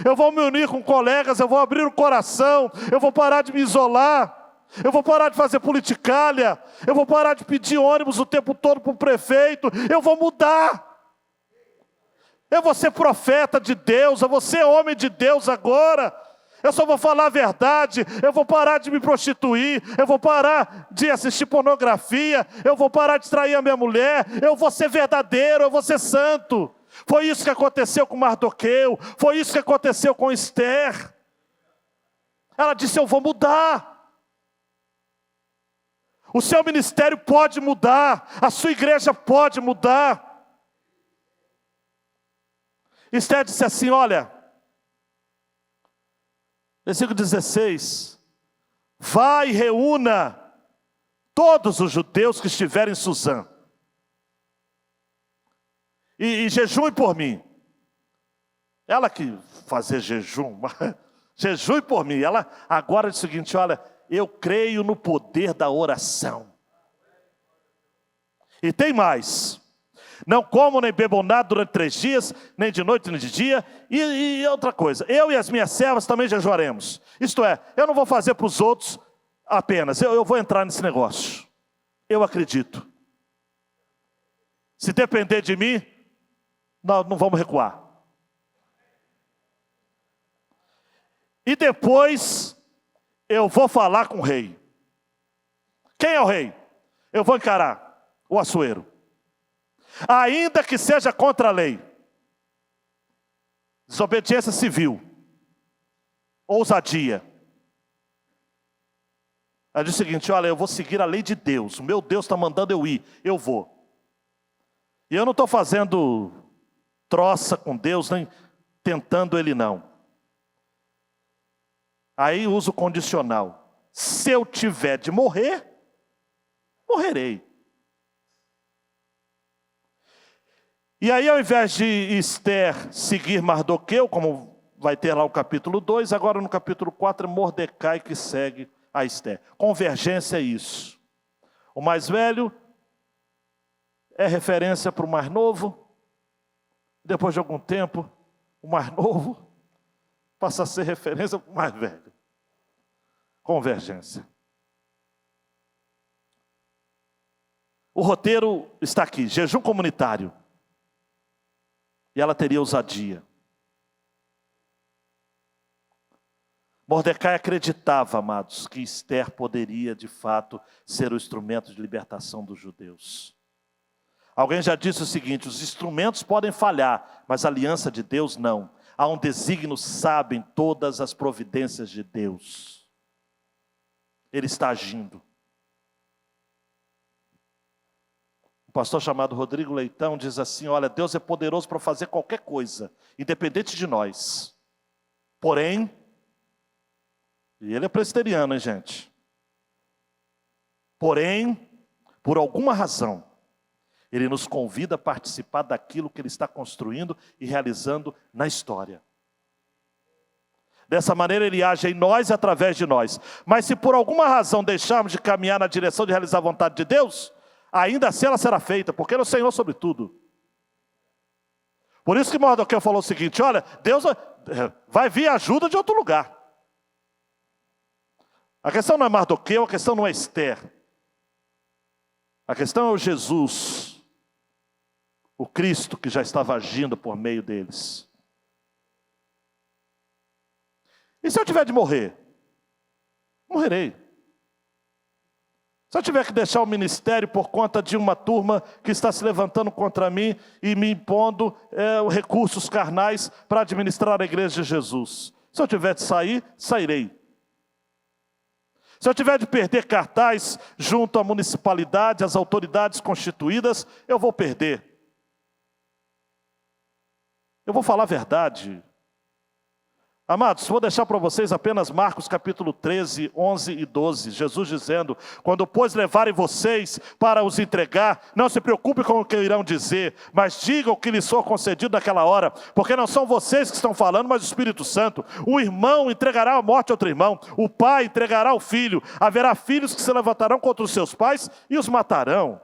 Eu vou me unir com colegas, eu vou abrir o coração. Eu vou parar de me isolar. Eu vou parar de fazer politicalha. Eu vou parar de pedir ônibus o tempo todo para o prefeito. Eu vou mudar. Eu vou ser profeta de Deus. Eu vou ser homem de Deus agora. Eu só vou falar a verdade. Eu vou parar de me prostituir. Eu vou parar de assistir pornografia. Eu vou parar de trair a minha mulher. Eu vou ser verdadeiro. Eu vou ser santo. Foi isso que aconteceu com Mardoqueu. Foi isso que aconteceu com Esther. Ela disse: eu vou mudar. O seu ministério pode mudar, a sua igreja pode mudar. Esther disse assim: olha, versículo 16: vai e reúna todos os judeus que estiverem em Suzã, e jejue por mim. Ela que fazer jejum, jejue por mim. Ela agora diz o seguinte: olha, eu creio no poder da oração. E tem mais: não como nem bebam nada durante 3 dias, nem de noite nem de dia. E outra coisa, eu e as minhas servas também jejuaremos. Isto é, eu não vou fazer para os outros apenas, eu vou entrar nesse negócio. Eu acredito. Se depender de mim, nós não vamos recuar. E depois eu vou falar com o rei. Quem é o rei? Eu vou encarar o Assuero. Ainda que seja contra a lei. Desobediência civil. Ousadia. Ela diz o seguinte: olha, eu vou seguir a lei de Deus. O meu Deus está mandando eu ir. Eu vou. E eu não estou fazendo troça com Deus, nem tentando Ele não. Aí uso condicional: se eu tiver de morrer, morrerei. E aí, ao invés de Esther seguir Mardoqueu, como vai ter lá o capítulo 2, agora no capítulo 4 é Mordecai que segue a Esther. Convergência é isso. O mais velho é referência para o mais novo. Depois de algum tempo, o mais novo passa a ser referência para o mais velho. Convergência. O roteiro está aqui: jejum comunitário. E ela teria ousadia. Mordecai acreditava, amados, que Esther poderia de fato ser o instrumento de libertação dos judeus. Alguém já disse o seguinte: os instrumentos podem falhar, mas a aliança de Deus não. Há um desígnio sábio em todas as providências de Deus. Ele está agindo. Um pastor chamado Rodrigo Leitão diz assim: olha, Deus é poderoso para fazer qualquer coisa, independente de nós. Porém, e ele é presbiteriano, hein, gente? Porém, por alguma razão, Ele nos convida a participar daquilo que Ele está construindo e realizando na história. Dessa maneira Ele age em nós e através de nós. Mas se por alguma razão deixarmos de caminhar na direção de realizar a vontade de Deus, ainda assim ela será feita, porque Ele é o Senhor sobre tudo. Por isso que Mardoqueu falou o seguinte: olha, Deus vai vir ajuda de outro lugar. A questão não é Mardoqueu, a questão não é Esther. A questão é o Jesus, o Cristo que já estava agindo por meio deles. E se eu tiver de morrer? Morrerei. Se eu tiver que deixar o ministério por conta de uma turma que está se levantando contra mim e me impondo recursos carnais para administrar a igreja de Jesus. Se eu tiver de sair, sairei. Se eu tiver de perder cartaz junto à municipalidade, às autoridades constituídas, eu vou perder. Eu vou falar a verdade. Amados, vou deixar para vocês apenas Marcos capítulo 13, 11 e 12. Jesus dizendo: quando pois levarem vocês para os entregar, não se preocupe com o que irão dizer, mas digam o que lhes for concedido naquela hora, porque não são vocês que estão falando, mas o Espírito Santo. Um irmão entregará a morte a outro irmão, o pai entregará o filho, haverá filhos que se levantarão contra os seus pais e os matarão.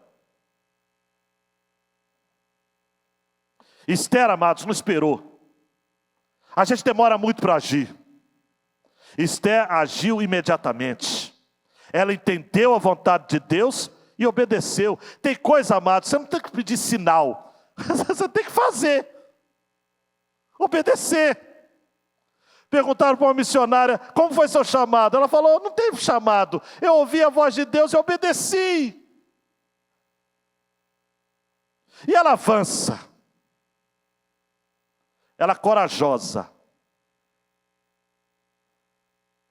Esther, amados, não esperou. A gente demora muito para agir. Esther agiu imediatamente. Ela entendeu a vontade de Deus e obedeceu. Tem coisa, amado, você não tem que pedir sinal. Você tem que fazer. Obedecer. Perguntaram para uma missionária: como foi seu chamado? Ela falou: não teve chamado. Eu ouvi a voz de Deus e obedeci. E ela avança. Ela é corajosa.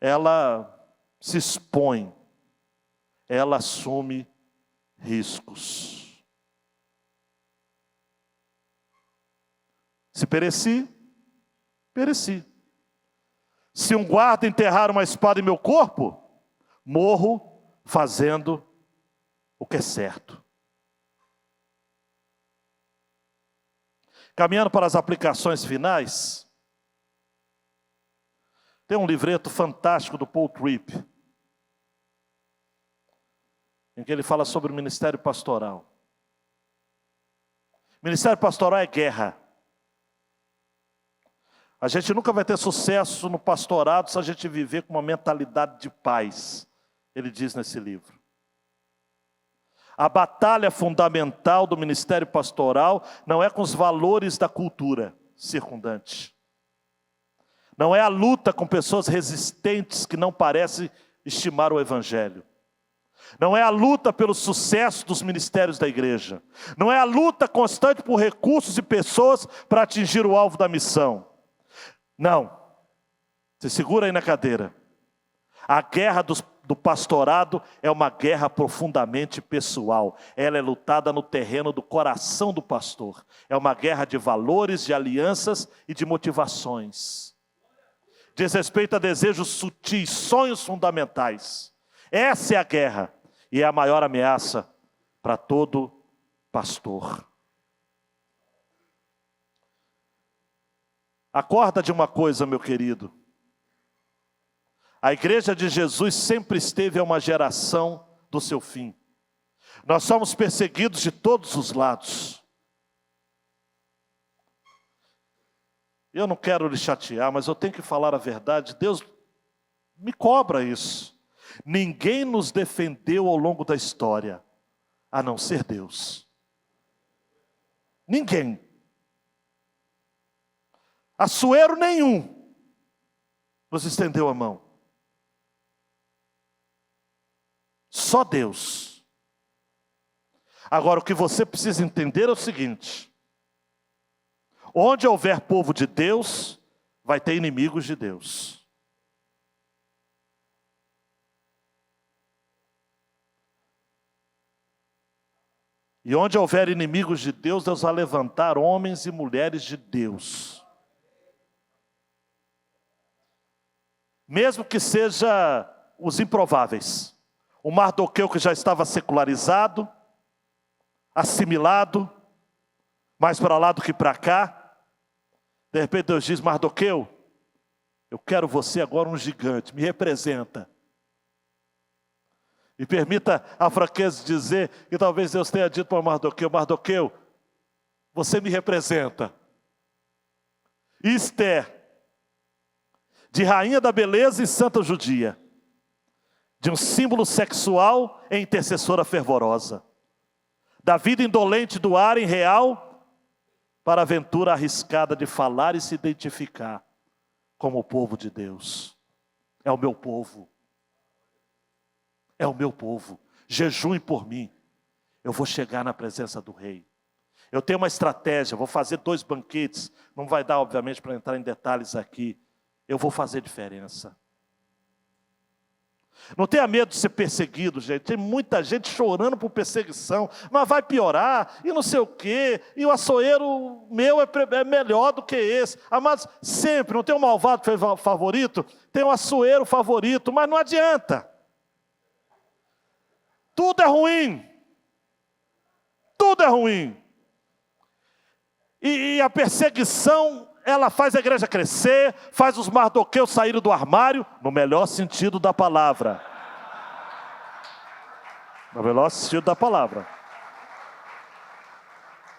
Ela se expõe. Ela assume riscos. Se pereci, pereci. Se um guarda enterrar uma espada em meu corpo, morro fazendo o que é certo. Caminhando para as aplicações finais, tem um livreto fantástico do Paul Tripp, em que ele fala sobre o ministério pastoral. Ministério pastoral é guerra. A gente nunca vai ter sucesso no pastorado se a gente viver com uma mentalidade de paz, ele diz nesse livro. A batalha fundamental do ministério pastoral não é com os valores da cultura circundante. Não é a luta com pessoas resistentes que não parecem estimar o evangelho. Não é a luta pelo sucesso dos ministérios da igreja. Não é a luta constante por recursos e pessoas para atingir o alvo da missão. Não. Se segura aí na cadeira. A guerra do pastorado é uma guerra profundamente pessoal. Ela é lutada no terreno do coração do pastor. É uma guerra de valores, de alianças e de motivações. Diz respeito a desejos sutis, sonhos fundamentais. Essa é a guerra e é a maior ameaça para todo pastor. Acorda de uma coisa, meu querido. A igreja de Jesus sempre esteve a uma geração do seu fim. Nós somos perseguidos de todos os lados. Eu não quero lhe chatear, mas eu tenho que falar a verdade. Deus me cobra isso. Ninguém nos defendeu ao longo da história, a não ser Deus. Ninguém. Açoeiro nenhum nos estendeu a mão. Só Deus. Agora, o que você precisa entender é o seguinte: onde houver povo de Deus, vai ter inimigos de Deus. E onde houver inimigos de Deus, Deus vai levantar homens e mulheres de Deus. Mesmo que seja os improváveis. O Mardoqueu que já estava secularizado, assimilado, mais para lá do que para cá. De repente Deus diz: Mardoqueu, eu quero você agora um gigante, me representa. E permita a franqueza de dizer que talvez Deus tenha dito para Mardoqueu: Mardoqueu, você me representa. E Esther, de rainha da beleza e santa judia, de um símbolo sexual em intercessora fervorosa, da vida indolente do ar em real, para a aventura arriscada de falar e se identificar como o povo de Deus. É o meu povo. É o meu povo. jejue por mim. Eu vou chegar na presença do rei. Eu tenho uma estratégia, vou fazer 2 banquetes. Não vai dar, obviamente, para entrar em detalhes aqui. Eu vou fazer diferença. Não tenha medo de ser perseguido, gente. Tem muita gente chorando por perseguição, mas vai piorar, e não sei o quê, e o açoeiro meu é melhor do que esse. Amados, sempre, não tem um malvado favorito, tem um açoeiro favorito, mas não adianta. Tudo é ruim. Tudo é ruim. E a perseguição, ela faz a igreja crescer, faz os mardoqueus saírem do armário, no melhor sentido da palavra. No melhor sentido da palavra.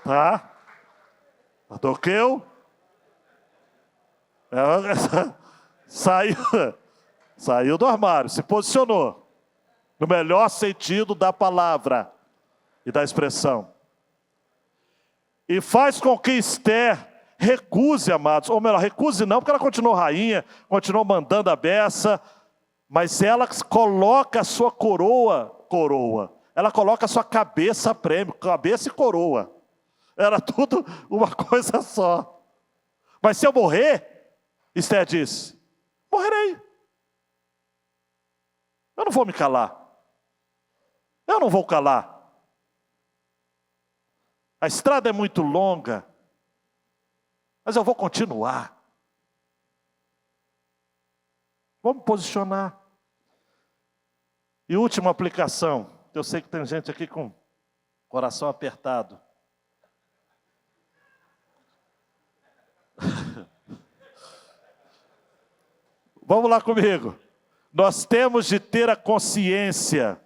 Tá? Mardoqueu. Saiu do armário, se posicionou. No melhor sentido da palavra e da expressão. E faz com que Esther recuse, amados, ou melhor, recuse não, porque ela continuou rainha, continuou mandando a beça, mas ela coloca a sua coroa, ela coloca a sua cabeça a prêmio, cabeça e coroa. Era tudo uma coisa só. Mas se eu morrer, Esther disse, morrerei. Eu não vou me calar. Eu não vou calar. A estrada é muito longa, mas eu vou continuar. Vou me posicionar. E última aplicação. Eu sei que tem gente aqui com coração apertado. Vamos lá comigo. Nós temos de ter a consciência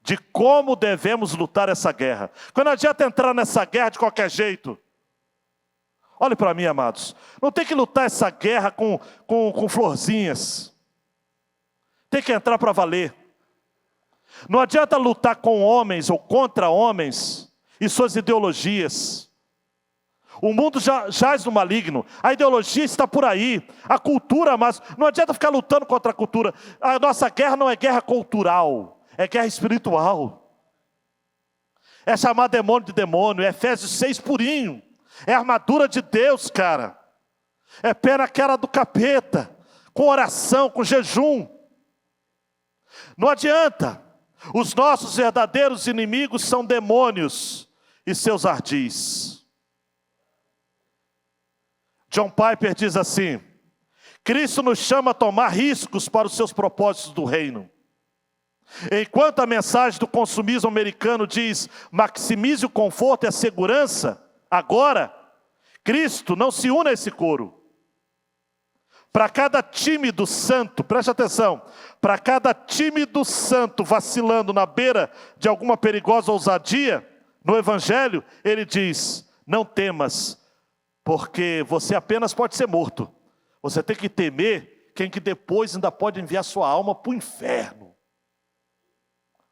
de como devemos lutar essa guerra. Quando não adianta entrar nessa guerra de qualquer jeito. Olhe para mim, amados. Não tem que lutar essa guerra com florzinhas. Tem que entrar para valer. Não adianta lutar com homens ou contra homens e suas ideologias. O mundo já jaz no maligno. A ideologia está por aí. A cultura, mas não adianta ficar lutando contra a cultura. A nossa guerra não é guerra cultural. É guerra espiritual. É chamar demônio de demônio. É Efésios 6 purinho. É armadura de Deus, cara. É pé na cara do capeta. Com oração, com jejum. Não adianta. Os nossos verdadeiros inimigos são demônios e seus ardis. John Piper diz assim: Cristo nos chama a tomar riscos para os seus propósitos do reino. Enquanto a mensagem do consumismo americano diz, maximize o conforto e a segurança, agora, Cristo não se une a esse coro. Para cada tímido santo, preste atenção, para cada tímido santo vacilando na beira de alguma perigosa ousadia, no Evangelho, ele diz, não temas, porque você apenas pode ser morto. Você tem que temer quem que depois ainda pode enviar sua alma para o inferno.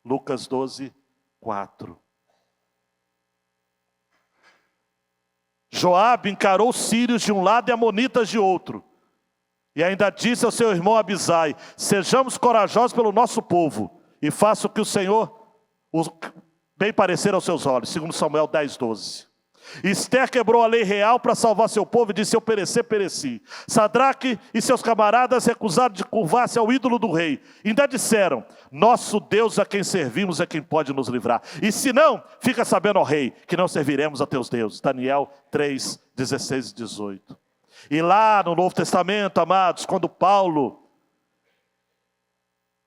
Lucas 12, 4. Joabe encarou os sírios de um lado e amonitas de outro. E ainda disse ao seu irmão Abisai, sejamos corajosos pelo nosso povo, e faça o que o Senhor bem parecer aos seus olhos. 2 Samuel 10, 12. Esther quebrou a lei real para salvar seu povo e disse, se eu perecer, pereci. Sadraque e seus camaradas recusaram de curvar-se ao ídolo do rei. Ainda disseram, nosso Deus a quem servimos é quem pode nos livrar. E se não, fica sabendo, ó rei, que não serviremos a teus deuses. Daniel 3, 16 e 18. E lá no Novo Testamento, amados, quando Paulo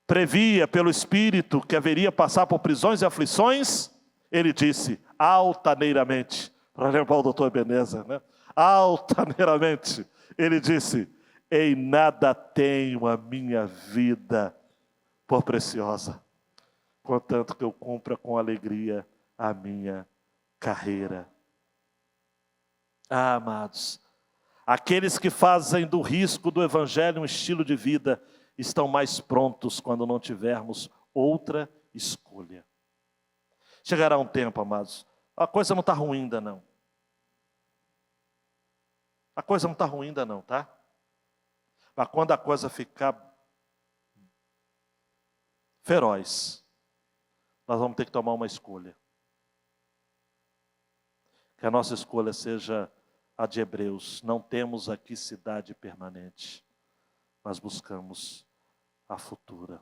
previa pelo Espírito que haveria passar por prisões e aflições, ele disse, altaneiramente, para lembrar o doutor Ebenezer, né? Altaneiramente, ele disse, em nada tenho a minha vida por preciosa, contanto que eu cumpra com alegria a minha carreira. Ah, amados, aqueles que fazem do risco do Evangelho um estilo de vida, estão mais prontos quando não tivermos outra escolha. Chegará um tempo, amados, a coisa não está ruim ainda não. A coisa não está ruim ainda não, tá? Mas quando a coisa ficar feroz, nós vamos ter que tomar uma escolha. Que a nossa escolha seja a de Hebreus. Não temos aqui cidade permanente, mas buscamos a futura.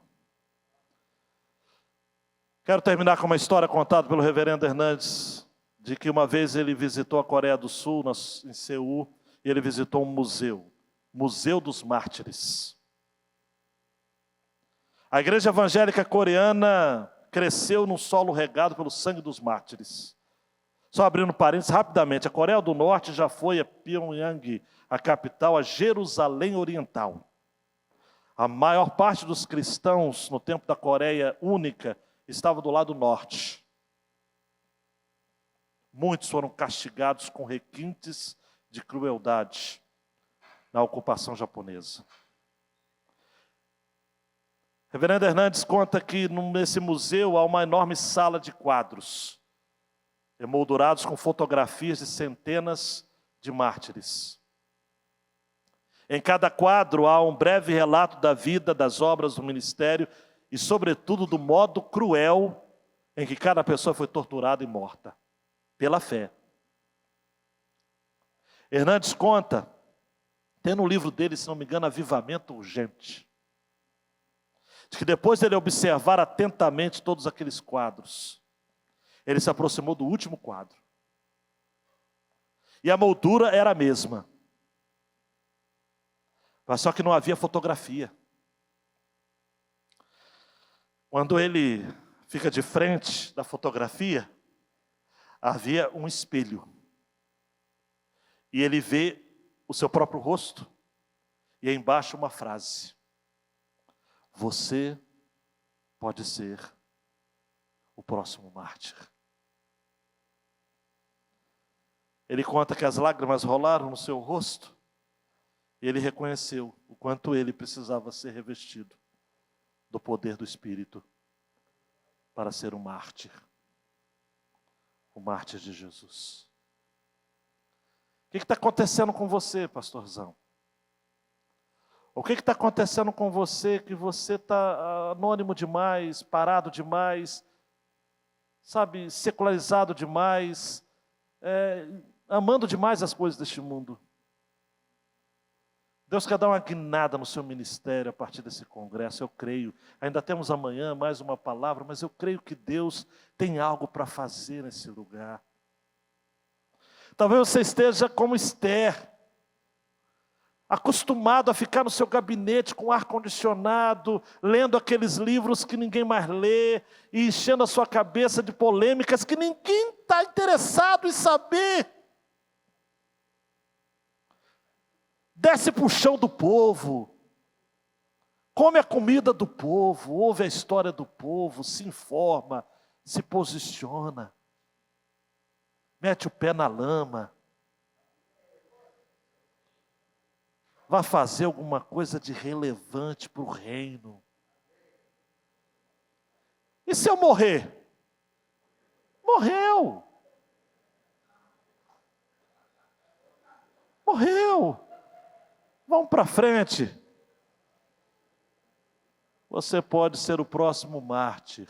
Quero terminar com uma história contada pelo reverendo Hernandes, de que uma vez ele visitou a Coreia do Sul, em Seul, e ele visitou um museu, Museu dos Mártires. A igreja evangélica coreana cresceu num solo regado pelo sangue dos mártires. Só abrindo parênteses rapidamente, a Coreia do Norte já foi a Pyongyang, a capital, a Jerusalém Oriental. A maior parte dos cristãos no tempo da Coreia única estava do lado norte. Muitos foram castigados com requintes de crueldade na ocupação japonesa. Reverendo Hernandes conta que nesse museu há uma enorme sala de quadros, emoldurados com fotografias de centenas de mártires. Em cada quadro há um breve relato da vida, das obras do ministério e, sobretudo, do modo cruel em que cada pessoa foi torturada e morta, pela fé. Hernandes conta, tem no livro dele, se não me engano, Avivamento Urgente, de que depois dele observar atentamente todos aqueles quadros, ele se aproximou do último quadro. E a moldura era a mesma, mas só que não havia fotografia. Quando ele fica de frente da fotografia, havia um espelho. E ele vê o seu próprio rosto. E aí embaixo uma frase: você pode ser o próximo mártir. Ele conta que as lágrimas rolaram no seu rosto. E ele reconheceu o quanto ele precisava ser revestido do poder do Espírito para ser um mártir. O mártir de Jesus. O que está acontecendo com você, pastorzão? O que está acontecendo com você que você está anônimo demais, parado demais, sabe, secularizado demais, amando demais as coisas deste mundo? Deus quer dar uma guinada no seu ministério a partir desse congresso, eu creio. Ainda temos amanhã mais uma palavra, mas eu creio que Deus tem algo para fazer nesse lugar. Talvez você esteja como Esther, acostumado a ficar no seu gabinete com ar-condicionado, lendo aqueles livros que ninguém mais lê, e enchendo a sua cabeça de polêmicas que ninguém está interessado em saber. Desce para o chão do povo, come a comida do povo, ouve a história do povo, se informa, se posiciona, mete o pé na lama, vai fazer alguma coisa de relevante para o reino. E se eu morrer? Morreu. Morreu. Vamos para frente. Você pode ser o próximo mártir.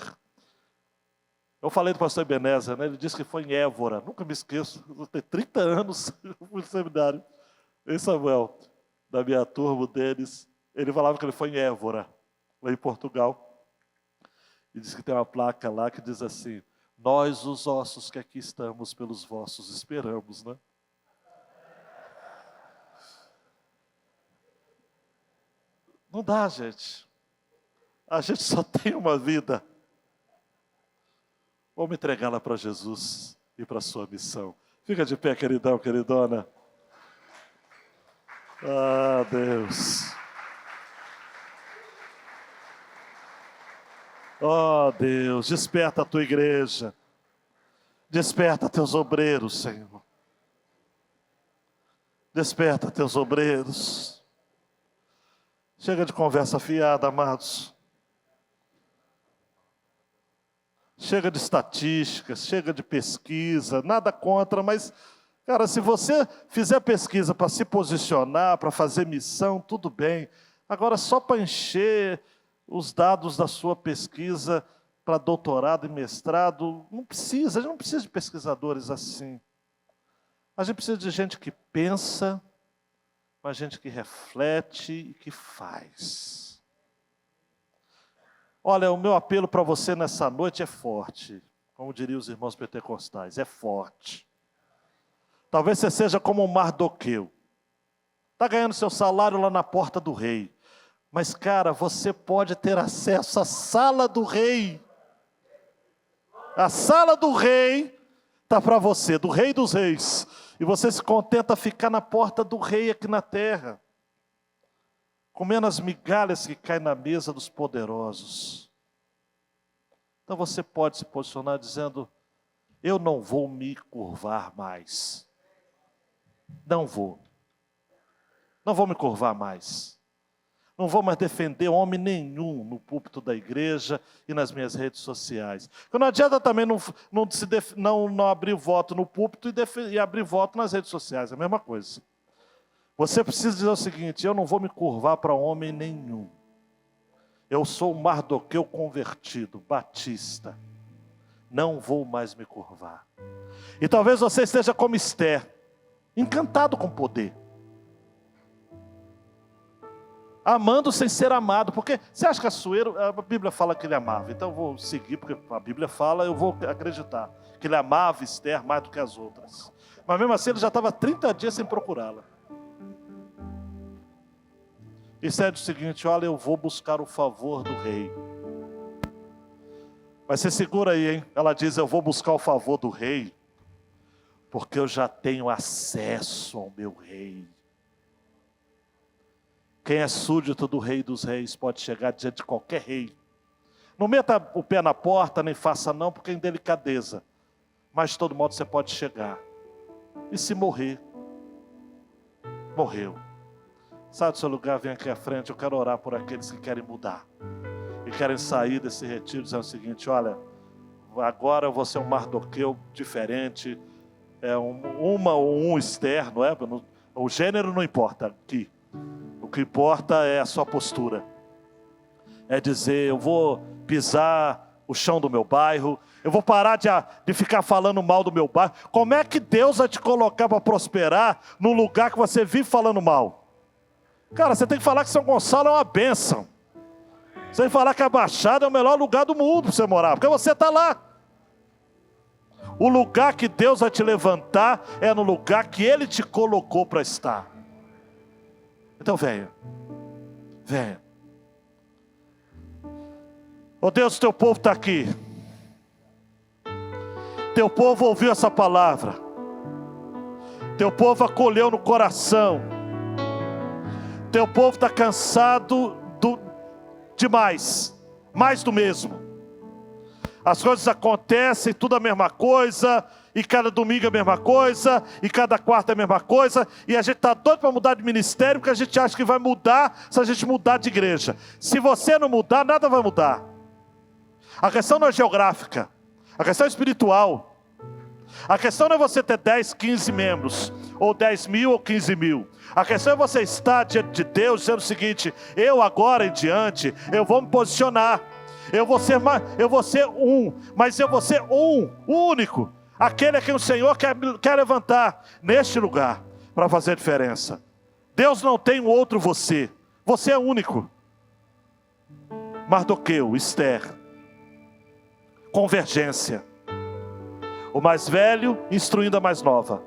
Eu falei do pastor Ebenezer, né? Ele disse que foi em Évora. Nunca me esqueço. Eu tenho 30 anos, eu fui no seminário. Em Samuel, da minha turma deles, ele falava que ele foi em Évora, lá em Portugal. E disse que tem uma placa lá que diz assim: nós, os ossos que aqui estamos, pelos vossos esperamos, né? Não dá, gente. A gente só tem uma vida. Vamos entregá-la para Jesus e para a sua missão. Fica de pé, queridão, queridona. Ah, Deus. Oh, Deus, desperta a tua igreja. Desperta teus obreiros, Senhor. Desperta teus obreiros. Chega de conversa fiada, amados. Chega de estatísticas, chega de pesquisa, nada contra, mas, cara, se você fizer pesquisa para se posicionar, para fazer missão, tudo bem. Agora, só para encher os dados da sua pesquisa, para doutorado e mestrado. Não precisa, a gente não precisa de pesquisadores assim. A gente precisa de gente que pensa, mas gente que reflete e que faz. Olha, o meu apelo para você nessa noite é forte. Como diriam os irmãos pentecostais, é forte. Talvez você seja como um Mardoqueu. Está ganhando seu salário lá na porta do rei. Mas, cara, você pode ter acesso à sala do rei. A sala do rei está para você, do rei dos reis. E você se contenta ficar na porta do rei aqui na terra, comendo as migalhas que caem na mesa dos poderosos. Então você pode se posicionar dizendo: eu não vou me curvar mais. Não vou. Não vou me curvar mais. Não vou mais defender homem nenhum no púlpito da igreja e nas minhas redes sociais. Porque não adianta também não abrir voto no púlpito e abrir voto nas redes sociais. É a mesma coisa. Você precisa dizer o seguinte: eu não vou me curvar para homem nenhum. Eu sou o Mardoqueu convertido, batista. Não vou mais me curvar. E talvez você esteja como Esther, encantado com poder. Amando sem ser amado. Porque você acha que Assuero, a Bíblia fala que ele amava. Então eu vou seguir, porque a Bíblia fala, eu vou acreditar. Que ele amava Esther mais do que as outras. Mas mesmo assim ele já estava 30 dias sem procurá-la. Esther diz o seguinte: olha, eu vou buscar o favor do rei. Mas você segura aí, hein? Ela diz: eu vou buscar o favor do rei, porque eu já tenho acesso ao meu rei. Quem é súdito do rei dos reis pode chegar diante de qualquer rei. Não meta o pé na porta, nem faça não, porque é indelicadeza. Mas de todo modo você pode chegar. E se morrer, morreu. Sai do seu lugar, vem aqui à frente. Eu quero orar por aqueles que querem mudar. E querem sair desse retiro dizendo o seguinte: olha, agora eu vou ser um Mardoqueu diferente. É uma ou um externo, o gênero não importa aqui. O que importa é a sua postura. É dizer: eu vou pisar o chão do meu bairro. Eu vou parar de ficar falando mal do meu bairro. Como é que Deus vai te colocar para prosperar num lugar que você vive falando mal? Cara, você tem que falar que São Gonçalo é uma bênção. Você tem que falar que a Baixada é o melhor lugar do mundo para você morar, porque você está lá. O lugar que Deus vai te levantar é no lugar que Ele te colocou para estar. Então venha. Venha. Oh Deus, teu povo está aqui. Teu povo ouviu essa palavra. Teu povo acolheu no coração. Teu povo está cansado demais. Mais do mesmo. As coisas acontecem, tudo a mesma coisa. E cada domingo a mesma coisa. E cada quarta a mesma coisa. E a gente está doido para mudar de ministério, porque a gente acha que vai mudar se a gente mudar de igreja. Se você não mudar, nada vai mudar. A questão não é geográfica. A questão é espiritual. A questão não é você ter 10, 15 membros. Ou 10 mil ou 15 mil. A questão é você estar diante de Deus dizendo o seguinte: eu agora em diante, eu vou me posicionar. Eu vou ser um, mas eu vou ser o único. Aquele a quem o Senhor quer levantar neste lugar para fazer diferença. Deus não tem um outro você. Você é único. Mardoqueu, Esther. Convergência. O mais velho instruindo a mais nova.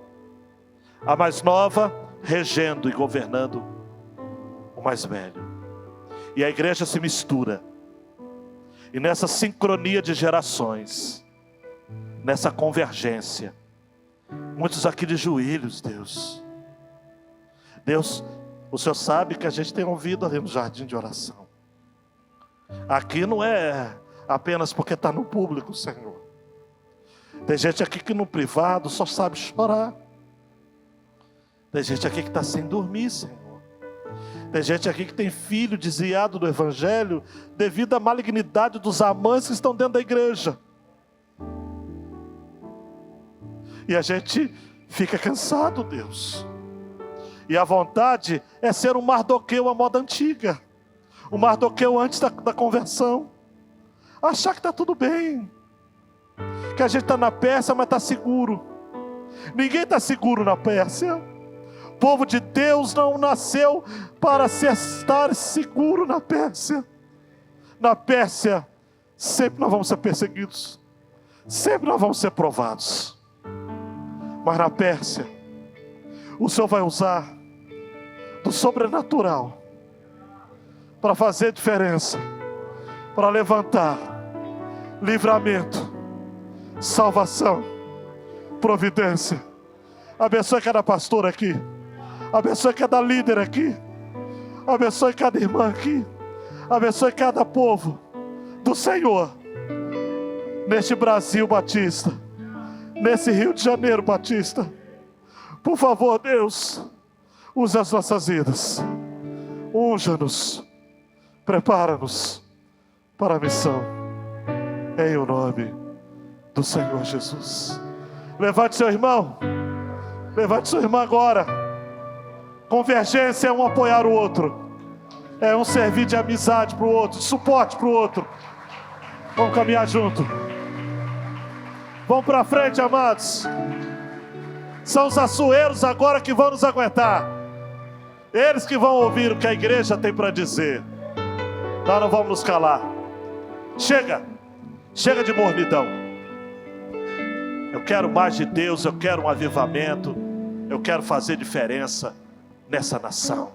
A mais nova regendo e governando o mais velho. E a igreja se mistura. E nessa sincronia de gerações, nessa convergência, muitos aqui de joelhos, Deus, o Senhor sabe que a gente tem ouvido ali no jardim de oração. Aqui não é apenas porque está no público, Senhor. Tem gente aqui que no privado só sabe chorar. Tem gente aqui que está sem dormir, Senhor. Tem gente aqui que tem filho desviado do Evangelho devido à malignidade dos amantes que estão dentro da igreja. E a gente fica cansado, Deus. E a vontade é ser um Mardoqueu à moda antiga. Um Mardoqueu antes da conversão. achar que está tudo bem, que a gente está na Pérsia, mas está seguro. Ninguém está seguro na Pérsia. O povo de Deus não nasceu para estar seguro na Pérsia. Na Pérsia, sempre nós vamos ser perseguidos, sempre nós vamos ser provados. Mas na Pérsia, o Senhor vai usar do sobrenatural para fazer diferença, para levantar livramento, salvação, providência. Abençoe cada pastor aqui, abençoe cada líder aqui, abençoe cada irmã aqui, abençoe cada povo do Senhor, neste Brasil Batista, nesse Rio de Janeiro Batista. Por favor, Deus, use as nossas vidas, unja-nos, prepara-nos para a missão, em o nome do Senhor Jesus. Levante seu irmão, levante sua irmã agora. Convergência é um apoiar o outro, é um servir de amizade para o outro, de suporte para o outro. Vamos caminhar junto. Vamos para frente, amados. São os açoeiros agora que vão nos aguentar. Eles que vão ouvir o que a igreja tem para dizer. Nós não vamos nos calar. Chega de mornidão. Eu quero mais de Deus, eu quero um avivamento, eu quero fazer diferença nessa nação.